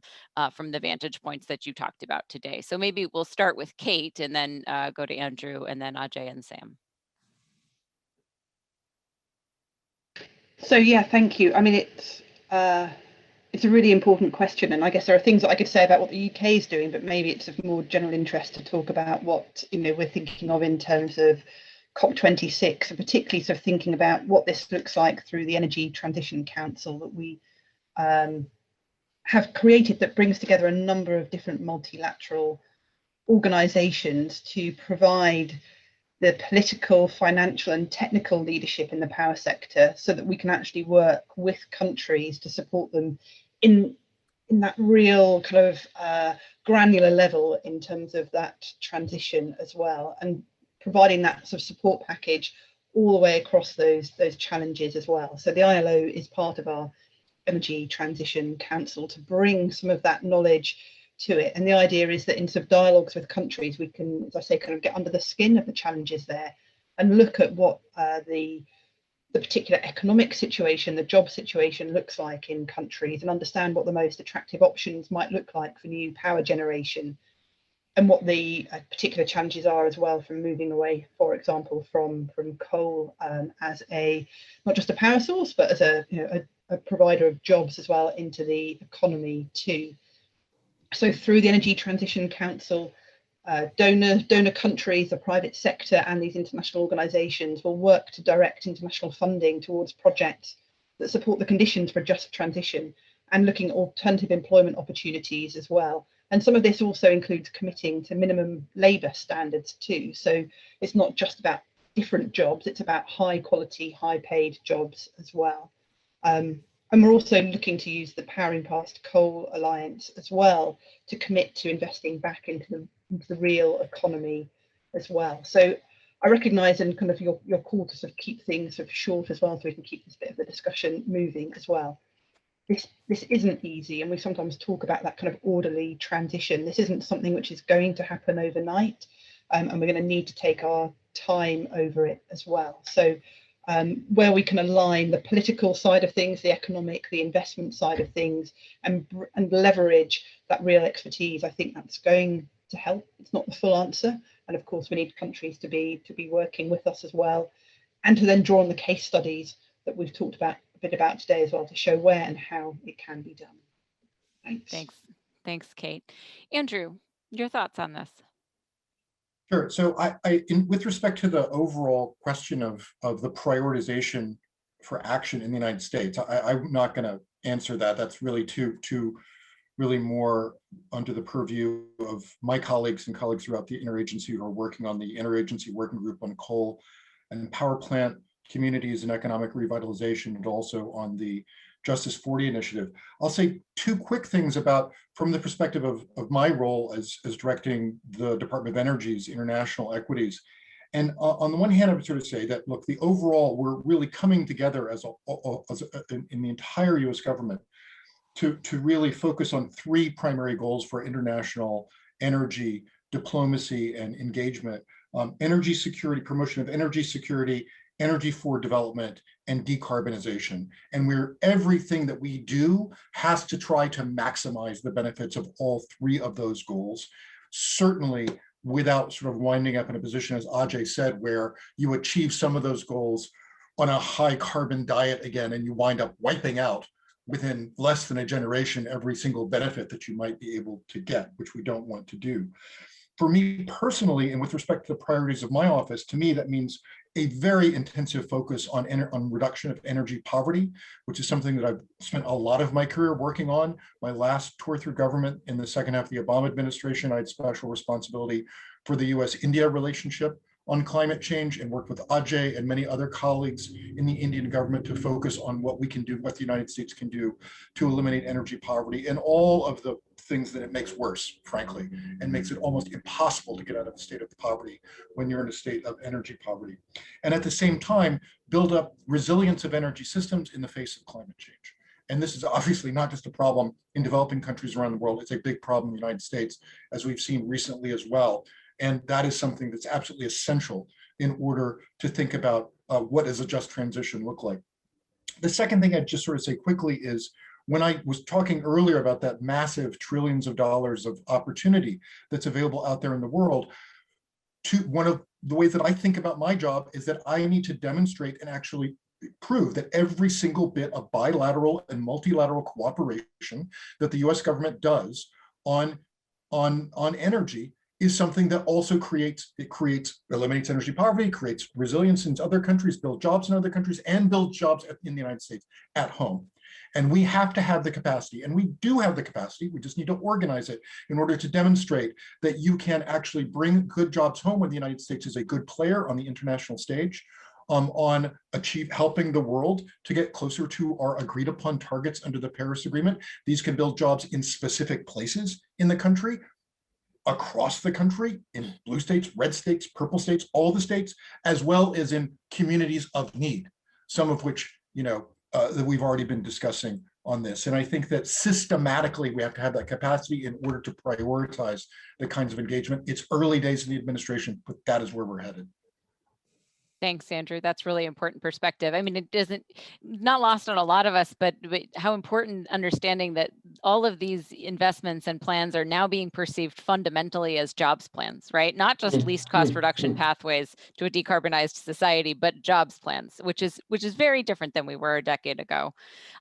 from the vantage points that you talked about today? So maybe we'll start with Kate, and then go to Andrew, and then Ajay and Sam. So yeah, thank you. I mean, it's a really important question, and I guess there are things that I could say about what the UK is doing, but maybe it's of more general interest to talk about what we're thinking of in terms of COP26, and particularly sort of thinking about what this looks like through the Energy Transition Council that we have created, that brings together a number of different multilateral organisations to provide the political, financial and technical leadership in the power sector, so that we can actually work with countries to support them in that real kind of granular level in terms of that transition as well, and providing that sort of support package all the way across those challenges as well. So the ILO is part of our Energy Transition Council to bring some of that knowledge to it. And the idea is that in sort of dialogues with countries, we can, as I say, kind of get under the skin of the challenges there and look at what the particular economic situation, the job situation looks like in countries, and understand what the most attractive options might look like for new power generation, and what the particular challenges are as well from moving away, for example, from coal as not just a power source, but as a provider of jobs as well into the economy too. So through the Energy Transition Council, donor countries, the private sector and these international organisations will work to direct international funding towards projects that support the conditions for just transition, and looking at alternative employment opportunities as well. And some of this also includes committing to minimum labour standards too. So it's not just about different jobs, it's about high quality, high paid jobs as well. And we're also looking to use the Powering Past Coal Alliance as well to commit to investing back into the real economy as well. So I recognise, and kind of your call to sort of keep things sort of short as well, so we can keep this bit of the discussion moving as well. This isn't easy, and we sometimes talk about that kind of orderly transition. This isn't something which is going to happen overnight, and we're going to need to take our time over it as well. So where we can align the political side of things, the economic, the investment side of things, and leverage that real expertise, I think that's going to help. It's not the full answer, and of course we need countries to be working with us as well, and to then draw on the case studies that we've talked about a bit about today as well, to show where and how it can be done. Thanks, Kate. Andrew, your thoughts on this? Sure. So with respect to the overall question of the prioritization for action in the United States, I'm not going to answer that. That's really really more under the purview of my colleagues and colleagues throughout the interagency who are working on the interagency working group on coal and power plant communities and economic revitalization, and also on the Justice 40 initiative. I'll say two quick things about, from the perspective of my role as directing the Department of Energy's international equities. And on the one hand, I would sort of say that, look, the overall, we're really coming together in the entire US government to really focus on three primary goals for international energy diplomacy and engagement: energy security, promotion of energy security, energy for development, and decarbonization. And everything that we do has to try to maximize the benefits of all three of those goals. Certainly without sort of winding up in a position, as Ajay said, where you achieve some of those goals on a high carbon diet again, and you wind up wiping out within less than a generation every single benefit that you might be able to get, which we don't want to do. For me personally, and with respect to the priorities of my office, to me, that means a very intensive focus on reduction of energy poverty, which is something that I've spent a lot of my career working on. My last tour through government in the second half of the Obama administration, I had special responsibility for the US-India relationship on climate change, and worked with Ajay and many other colleagues in the Indian government to focus on what we can do, what the United States can do to eliminate energy poverty and all of the things that it makes worse, frankly, and makes it almost impossible to get out of a state of poverty when you're in a state of energy poverty. And at the same time, build up resilience of energy systems in the face of climate change. And this is obviously not just a problem in developing countries around the world, it's a big problem in the United States, as we've seen recently as well. And that is something that's absolutely essential in order to think about what does a just transition look like. The second thing I'd just sort of say quickly is, when I was talking earlier about that massive trillions of dollars of opportunity that's available out there in the world, one of the ways that I think about my job is that I need to demonstrate and actually prove that every single bit of bilateral and multilateral cooperation that the US government does on energy is something that also eliminates energy poverty, creates resilience in other countries, builds jobs in other countries, and builds jobs in the United States at home. And we have to have the capacity, and we do have the capacity, we just need to organize it in order to demonstrate that you can actually bring good jobs home when the United States is a good player on the international stage, on helping the world to get closer to our agreed upon targets under the Paris Agreement. These can build jobs in specific places in the country, across the country, in blue states, red states, purple states, all the states, as well as in communities of need, some of which, that we've already been discussing on this. And I think that systematically we have to have that capacity in order to prioritize the kinds of engagement. It's early days in the administration, but that is where we're headed. Thanks, Andrew. That's really important perspective. I mean, not lost on a lot of us, but how important understanding that all of these investments and plans are now being perceived fundamentally as jobs plans, right? Not just least cost reduction pathways to a decarbonized society, but jobs plans, which is very different than we were a decade ago.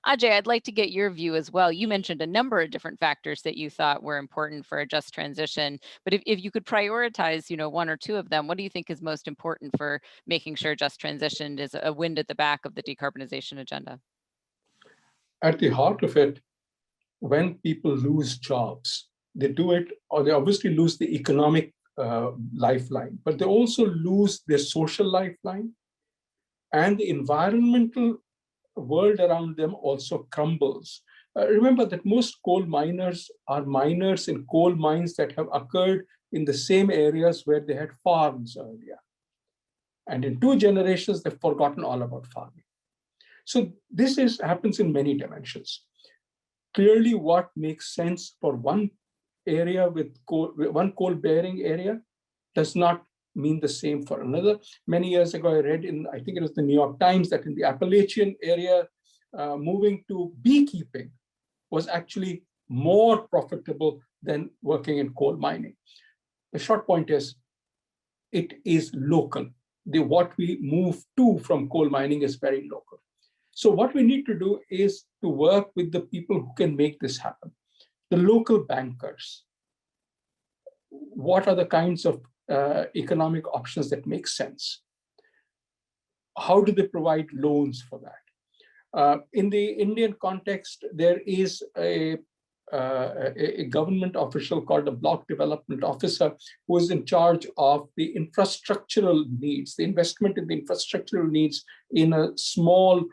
Ajay, I'd like to get your view as well. You mentioned a number of different factors that you thought were important for a just transition, but if you could prioritize, one or two of them, what do you think is most important for making sure just transition is a wind at the back of the decarbonization agenda? At the heart of it, when people lose jobs, they do it, or they obviously lose the economic lifeline, but they also lose their social lifeline, and the environmental world around them also crumbles. Remember that most coal miners are miners in coal mines that have occurred in the same areas where they had farms earlier. And in 2 generations, they've forgotten all about farming. So this happens in many dimensions. Clearly, what makes sense for one area with one coal-bearing area does not mean the same for another. Many years ago, I read I think it was the New York Times, that in the Appalachian area, moving to beekeeping was actually more profitable than working in coal mining. The short point is, it is local. What we move to from coal mining is very local. So what we need to do is to work with the people who can make this happen. The local bankers. What are the kinds of economic options that make sense? How do they provide loans for that? In the Indian context, there is a government official called a block development officer who is in charge of the infrastructural needs, the investment in the infrastructural needs in a small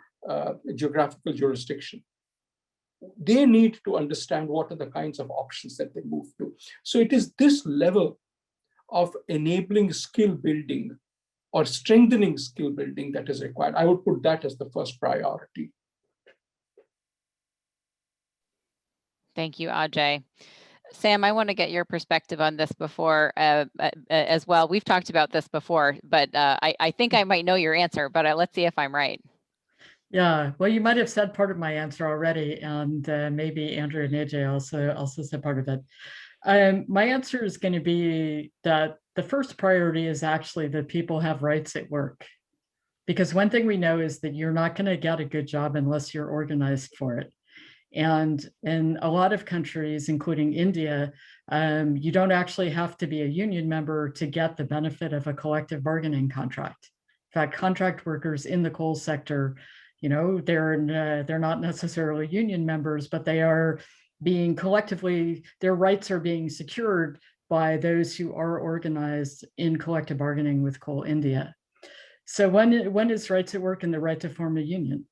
geographical jurisdiction. They need to understand what are the kinds of options that they move to. So it is this level of enabling skill building or strengthening skill building that is required. I would put that as the first priority. Thank you, Ajay. Sam, I want to get your perspective on this before as well. We've talked about this before, but I think I might know your answer, but let's see if I'm right. Yeah, well, you might have said part of my answer already, and maybe Andrew and AJ also said part of it. My answer is going to be that the first priority is actually that people have rights at work. Because one thing we know is that you're not going to get a good job unless you're organized for it. And in a lot of countries, including India, you don't actually have to be a union member to get the benefit of a collective bargaining contract. In fact, contract workers in the coal sector, they're not necessarily union members, but they are being collectively, their rights are being secured by those who are organized in collective bargaining with Coal India. So one is rights at work and the right to form a union.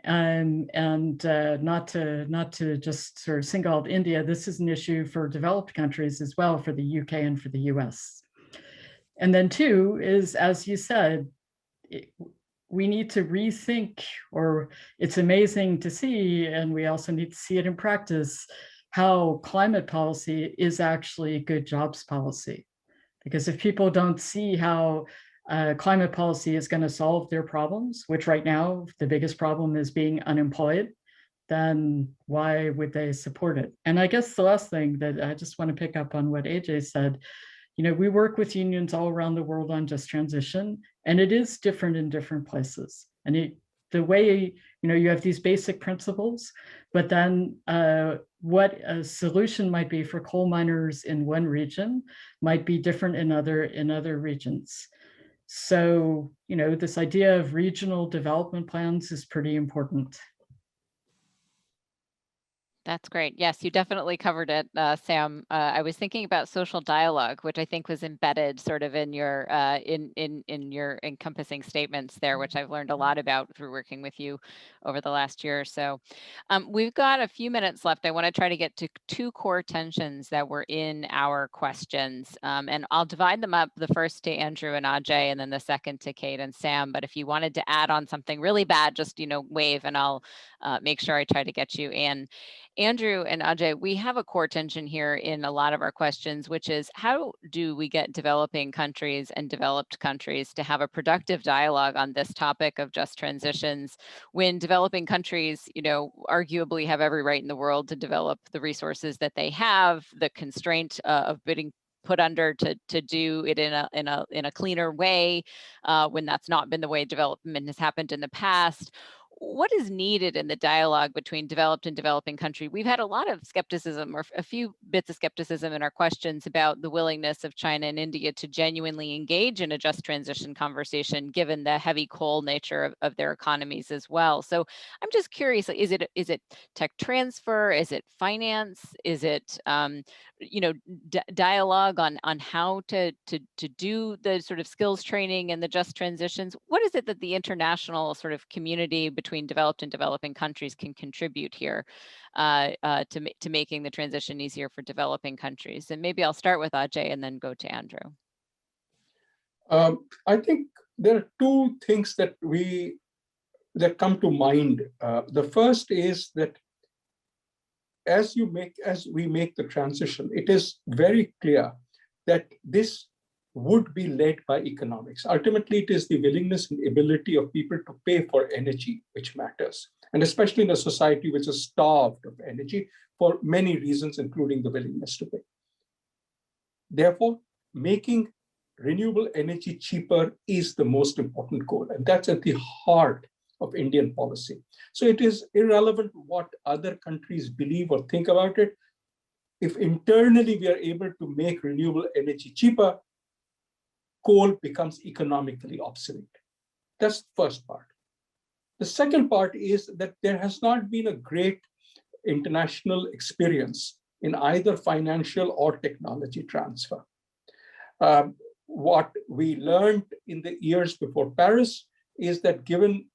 And not to just sort of single out India, this is an issue for developed countries as well, for the UK and for the US. And then two is, as you said, we need to rethink, or it's amazing to see, and we also need to see it in practice, how climate policy is actually good jobs policy. Because if people don't see how climate policy is going to solve their problems, which right now the biggest problem is being unemployed, then why would they support it? And I guess the last thing that I just want to pick up on what AJ said, we work with unions all around the world on just transition, and it is different in different places. And the way, you have these basic principles, but then what a solution might be for coal miners in one region might be different in other regions. So, this idea of regional development plans is pretty important. That's great. Yes, you definitely covered it, Sam. I was thinking about social dialogue, which I think was embedded sort of in your in your encompassing statements there, which I've learned a lot about through working with you over the last year or so. We've got a few minutes left. I want to try to get to two core tensions that were in our questions, and I'll divide them up. The first to Andrew and Ajay, and then the second to Kate and Sam. But if you wanted to add on something really bad, just wave, and I'll make sure I try to get you in. Andrew and Ajay, we have a core tension here in a lot of our questions, which is how do we get developing countries and developed countries to have a productive dialogue on this topic of just transitions when developing countries, arguably have every right in the world to develop the resources that they have, the constraint of being put under to do it in a cleaner way when that's not been the way development has happened in the past. What is needed in the dialogue between developed and developing country? We've had a lot of skepticism, or a few bits of skepticism in our questions about the willingness of China and India to genuinely engage in a just transition conversation, given the heavy coal nature of their economies as well. So I'm just curious, is it tech transfer? Is it finance? Is it dialogue on how to do the sort of skills training and the just transitions? What is it that the international sort of community between developed and developing countries can contribute here to making the transition easier for developing countries? And maybe I'll start with Ajay and then go to Andrew. I think there are two things that come to mind. The first is that as we make the transition, it is very clear that this would be led by economics. Ultimately, it is the willingness and ability of people to pay for energy which matters, and especially in a society which is starved of energy for many reasons, including the willingness to pay. Therefore, making renewable energy cheaper is the most important goal, and that's at the heart of Indian policy. So it is irrelevant what other countries believe or think about it. If internally we are able to make renewable energy cheaper, coal becomes economically obsolete. That's the first part. The second part is that there has not been a great international experience in either financial or technology transfer. What we learned in the years before Paris is that given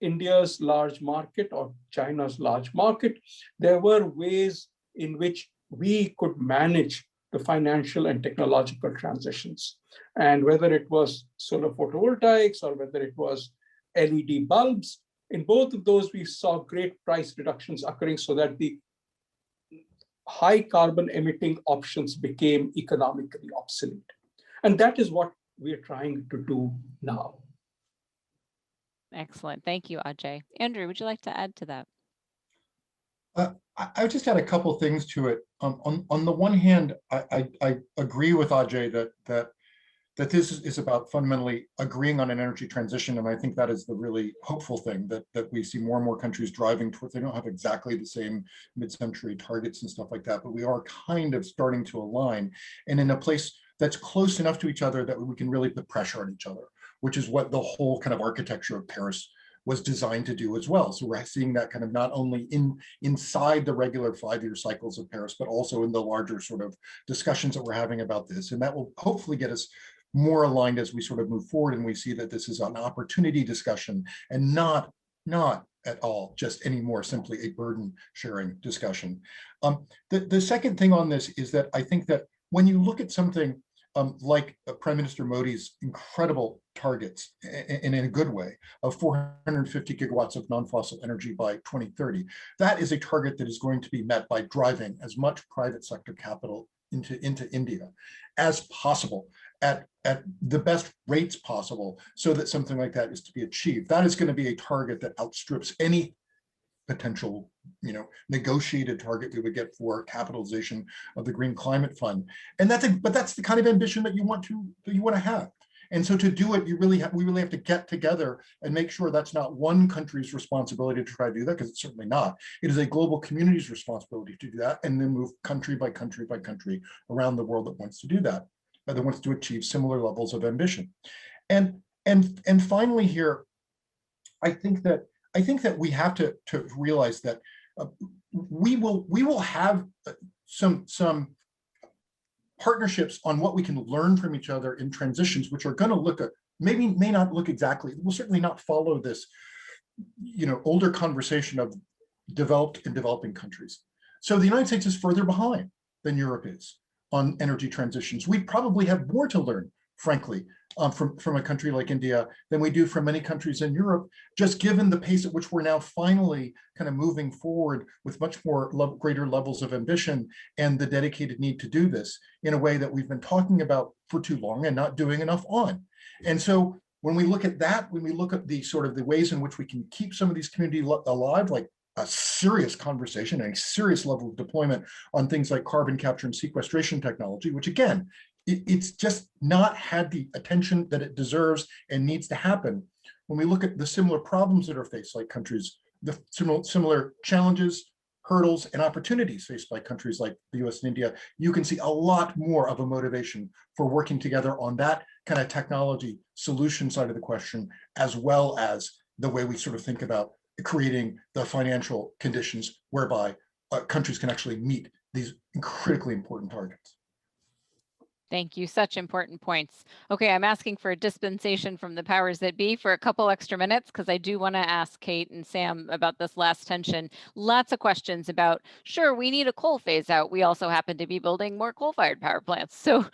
India's large market or China's large market, there were ways in which we could manage the financial and technological transitions. And whether it was solar photovoltaics or whether it was LED bulbs, in both of those, we saw great price reductions occurring so that the high carbon emitting options became economically obsolete. And that is what we are trying to do now. Excellent. Thank you, Ajay. Andrew, would you like to add to that? I would just add a couple things to it. On the one hand, I agree with Ajay that that this is about fundamentally agreeing on an energy transition. And I think that is the really hopeful thing that we see more and more countries driving towards. They don't have exactly the same mid-century targets and stuff like that, but we are kind of starting to align, and in a place that's close enough to each other that we can really put pressure on each other, which is what the whole kind of architecture of Paris was designed to do as well. So we're seeing that kind of not only inside the regular 5-year cycles of Paris, but also in the larger sort of discussions that we're having about this. And that will hopefully get us more aligned as we sort of move forward, and we see that this is an opportunity discussion and not at all just anymore simply a burden sharing discussion. The second thing on this is that I think that when you look at something like Prime Minister Modi's incredible targets, and in a good way, of 450 gigawatts of non-fossil energy by 2030, that is a target that is going to be met by driving as much private sector capital into India as possible at the best rates possible, so that something like that is to be achieved. That is going to be a target that outstrips any potential, negotiated target we would get for capitalization of the Green Climate Fund. And that's the kind of ambition that you want to have. And so to do it, we really have to get together and make sure that's not one country's responsibility to try to do that, because it's certainly not. It is a global community's responsibility to do that, and then move country by country by country around the world that wants to do that, that wants to achieve similar levels of ambition. And finally here, I think that we have to realize that we will have some partnerships on what we can learn from each other in transitions, which are going to look at may not look exactly, will certainly not follow this older conversation of developed and developing countries. So the United States is further behind than Europe is on energy transitions. We probably have more to learn, frankly, from a country like India than we do from many countries in Europe, just given the pace at which we're now finally kind of moving forward with much more greater levels of ambition and the dedicated need to do this in a way that we've been talking about for too long and not doing enough on. And so when we look at that, when we look at the sort of the ways in which we can keep some of these communities alive, like a serious conversation and a serious level of deployment on things like carbon capture and sequestration technology, which again, it's just not had the attention that it deserves and needs to happen. When we look at the similar problems that are faced like countries, the similar challenges, hurdles, and opportunities faced by countries like the US and India, you can see a lot more of a motivation for working together on that kind of technology solution side of the question, as well as the way we sort of think about creating the financial conditions whereby countries can actually meet these critically important targets. Thank you. Such important points. Okay, I'm asking for a dispensation from the powers that be for a couple extra minutes, because I do want to ask Kate and Sam about this last tension. Lots of questions about, sure, we need a coal phase out. We also happen to be building more coal-fired power plants. So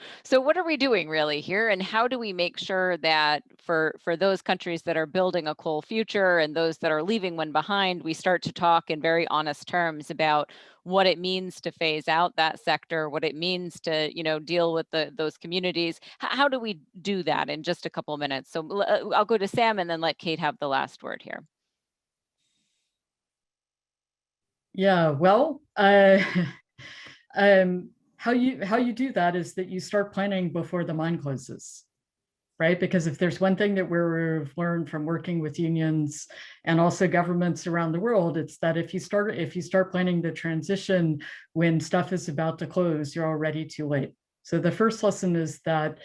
what are we doing really here? And how do we make sure that for those countries that are building a coal future and those that are leaving one behind, we start to talk in very honest terms about what it means to phase out that sector, what it means to, deal with those communities. How do we do that in just a couple of minutes? So I'll go to Sam and then let Kate have the last word here. Yeah, well, how you do that is that you start planning before the mine closes, right? Because if there's one thing that we've learned from working with unions and also governments around the world, it's that if you start planning the transition when stuff is about to close, you're already too late. So the first lesson is that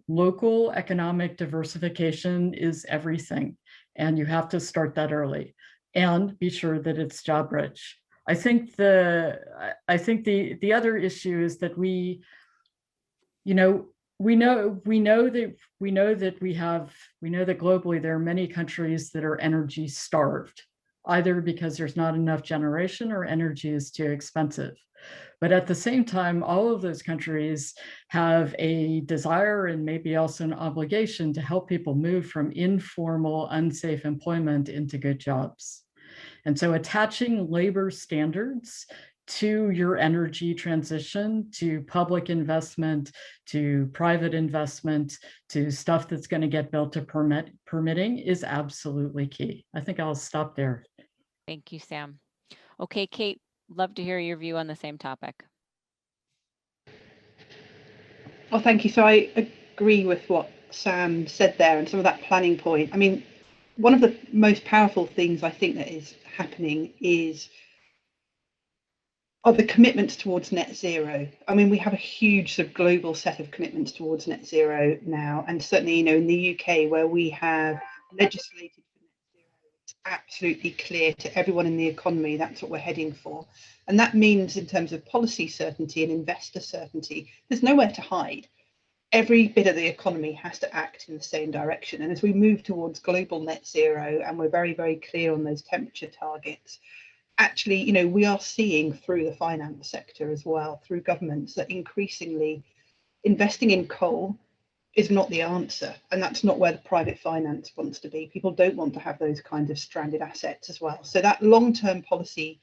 local economic diversification is everything, and you have to start that early and be sure that it's job rich. I think the other issue is that we know that globally there are many countries that are energy starved, either because there's not enough generation or energy is too expensive. But at the same time, all of those countries have a desire and maybe also an obligation to help people move from informal, unsafe employment into good jobs. And so attaching labor standards to your energy transition, to public investment, to private investment, to stuff that's going to get built to permitting is absolutely key. I think I'll stop there. Thank you, Sam. Okay, Kate, love to hear your view on the same topic. Well, thank you. So I agree with what Sam said there and some of that planning point. I mean, one of the most powerful things I think that is happening are the commitments towards net zero. I mean, we have a huge sort of global set of commitments towards net zero now, and certainly, you know, in the UK where we have legislated for net zero, it's absolutely clear to everyone in the economy that's what we're heading for. And that means in terms of policy certainty and investor certainty, there's nowhere to hide. Every bit of the economy has to act in the same direction. And as we move towards global net zero, and we're very, very clear on those temperature targets, actually, you know, we are seeing through the finance sector as well, through governments, that increasingly investing in coal is not the answer. And that's not where the private finance wants to be. People don't want to have those kinds of stranded assets as well. So that long-term policy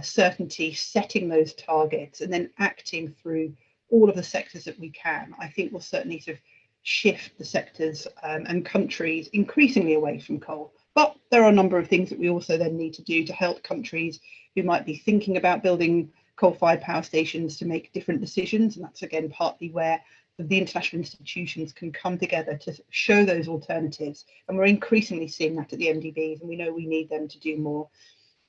certainty, setting those targets and then acting through all of the sectors that we can, I think will certainly sort of shift the sectors and countries increasingly away from coal. But there are a number of things that we also then need to do to help countries who might be thinking about building coal-fired power stations to make different decisions. And that's again partly where the international institutions can come together to show those alternatives. And we're increasingly seeing that at the MDBs, and we know we need them to do more.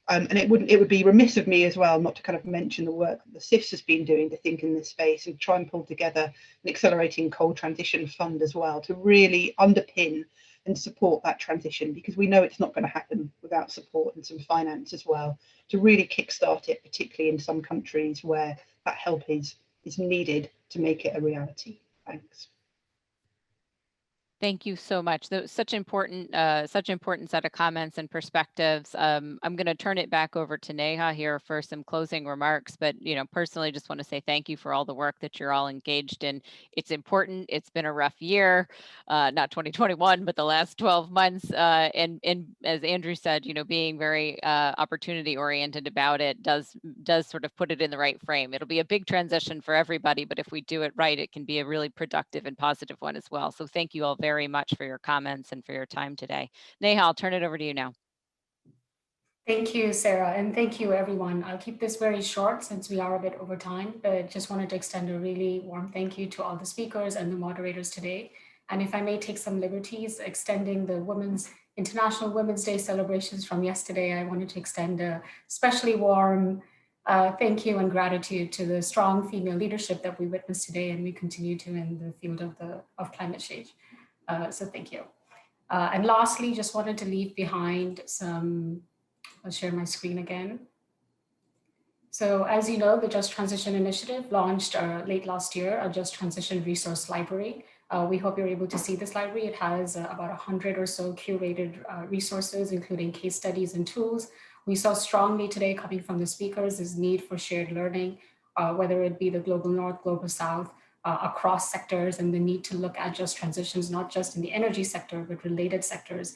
And it would be remiss of me as well not to kind of mention the work that the CSIS has been doing to think in this space and try and pull together an accelerating coal transition fund as well to really underpin and support that transition, because we know it's not going to happen without support and some finance as well to really kickstart it, particularly in some countries where that help is needed to make it a reality. Thanks. Thank you so much. Such important set of comments and perspectives. I'm going to turn it back over to Neha here for some closing remarks. But personally, just want to say thank you for all the work that you're all engaged in. It's important. It's been a rough year, not 2021, but the last 12 months. And as Andrew said, being very opportunity oriented about it does sort of put it in the right frame. It'll be a big transition for everybody, but if we do it right, it can be a really productive and positive one as well. So thank you all very much for your comments and for your time today. Neha, I'll turn it over to you now. Thank you, Sarah, and thank you, everyone. I'll keep this very short since we are a bit over time, but just wanted to extend a really warm thank you to all the speakers and the moderators today. And if I may take some liberties, extending the International Women's Day celebrations from yesterday, I wanted to extend a especially warm thank you and gratitude to the strong female leadership that we witnessed today and we continue to in the field of climate change. So thank you. And lastly, just wanted to leave behind I'll share my screen again. So as you know, the Just Transition Initiative launched late last year, a Just Transition Resource Library. We hope you're able to see this library. It has about 100 or so curated resources, including case studies and tools. We saw strongly today coming from the speakers this need for shared learning, whether it be the global north, global south, across sectors, and the need to look at just transitions, not just in the energy sector, but related sectors,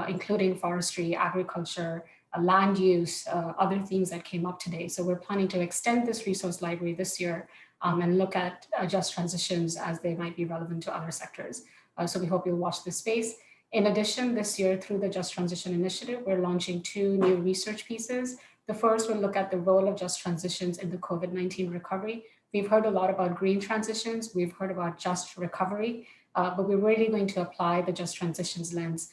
including forestry, agriculture, land use, other themes that came up today. So we're planning to extend this resource library this year and look at just transitions as they might be relevant to other sectors. So we hope you'll watch this space. In addition, this year through the Just Transition Initiative, we're launching 2 new research pieces. The first will look at the role of just transitions in the COVID-19 recovery. We've heard a lot about green transitions. We've heard about just recovery, but we're really going to apply the just transitions lens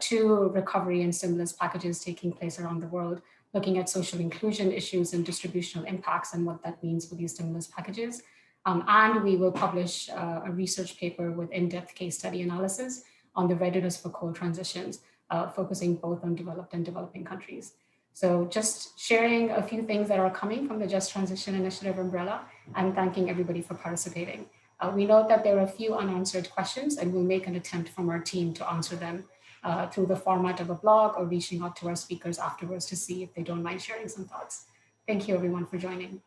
to recovery and stimulus packages taking place around the world, looking at social inclusion issues and distributional impacts and what that means for these stimulus packages. And we will publish a research paper with in-depth case study analysis on the readiness for coal transitions, focusing both on developed and developing countries. So just sharing a few things that are coming from the Just Transition Initiative umbrella and thanking everybody for participating. We know that there are a few unanswered questions and we'll make an attempt from our team to answer them through the format of a blog or reaching out to our speakers afterwards to see if they don't mind sharing some thoughts. Thank you everyone for joining.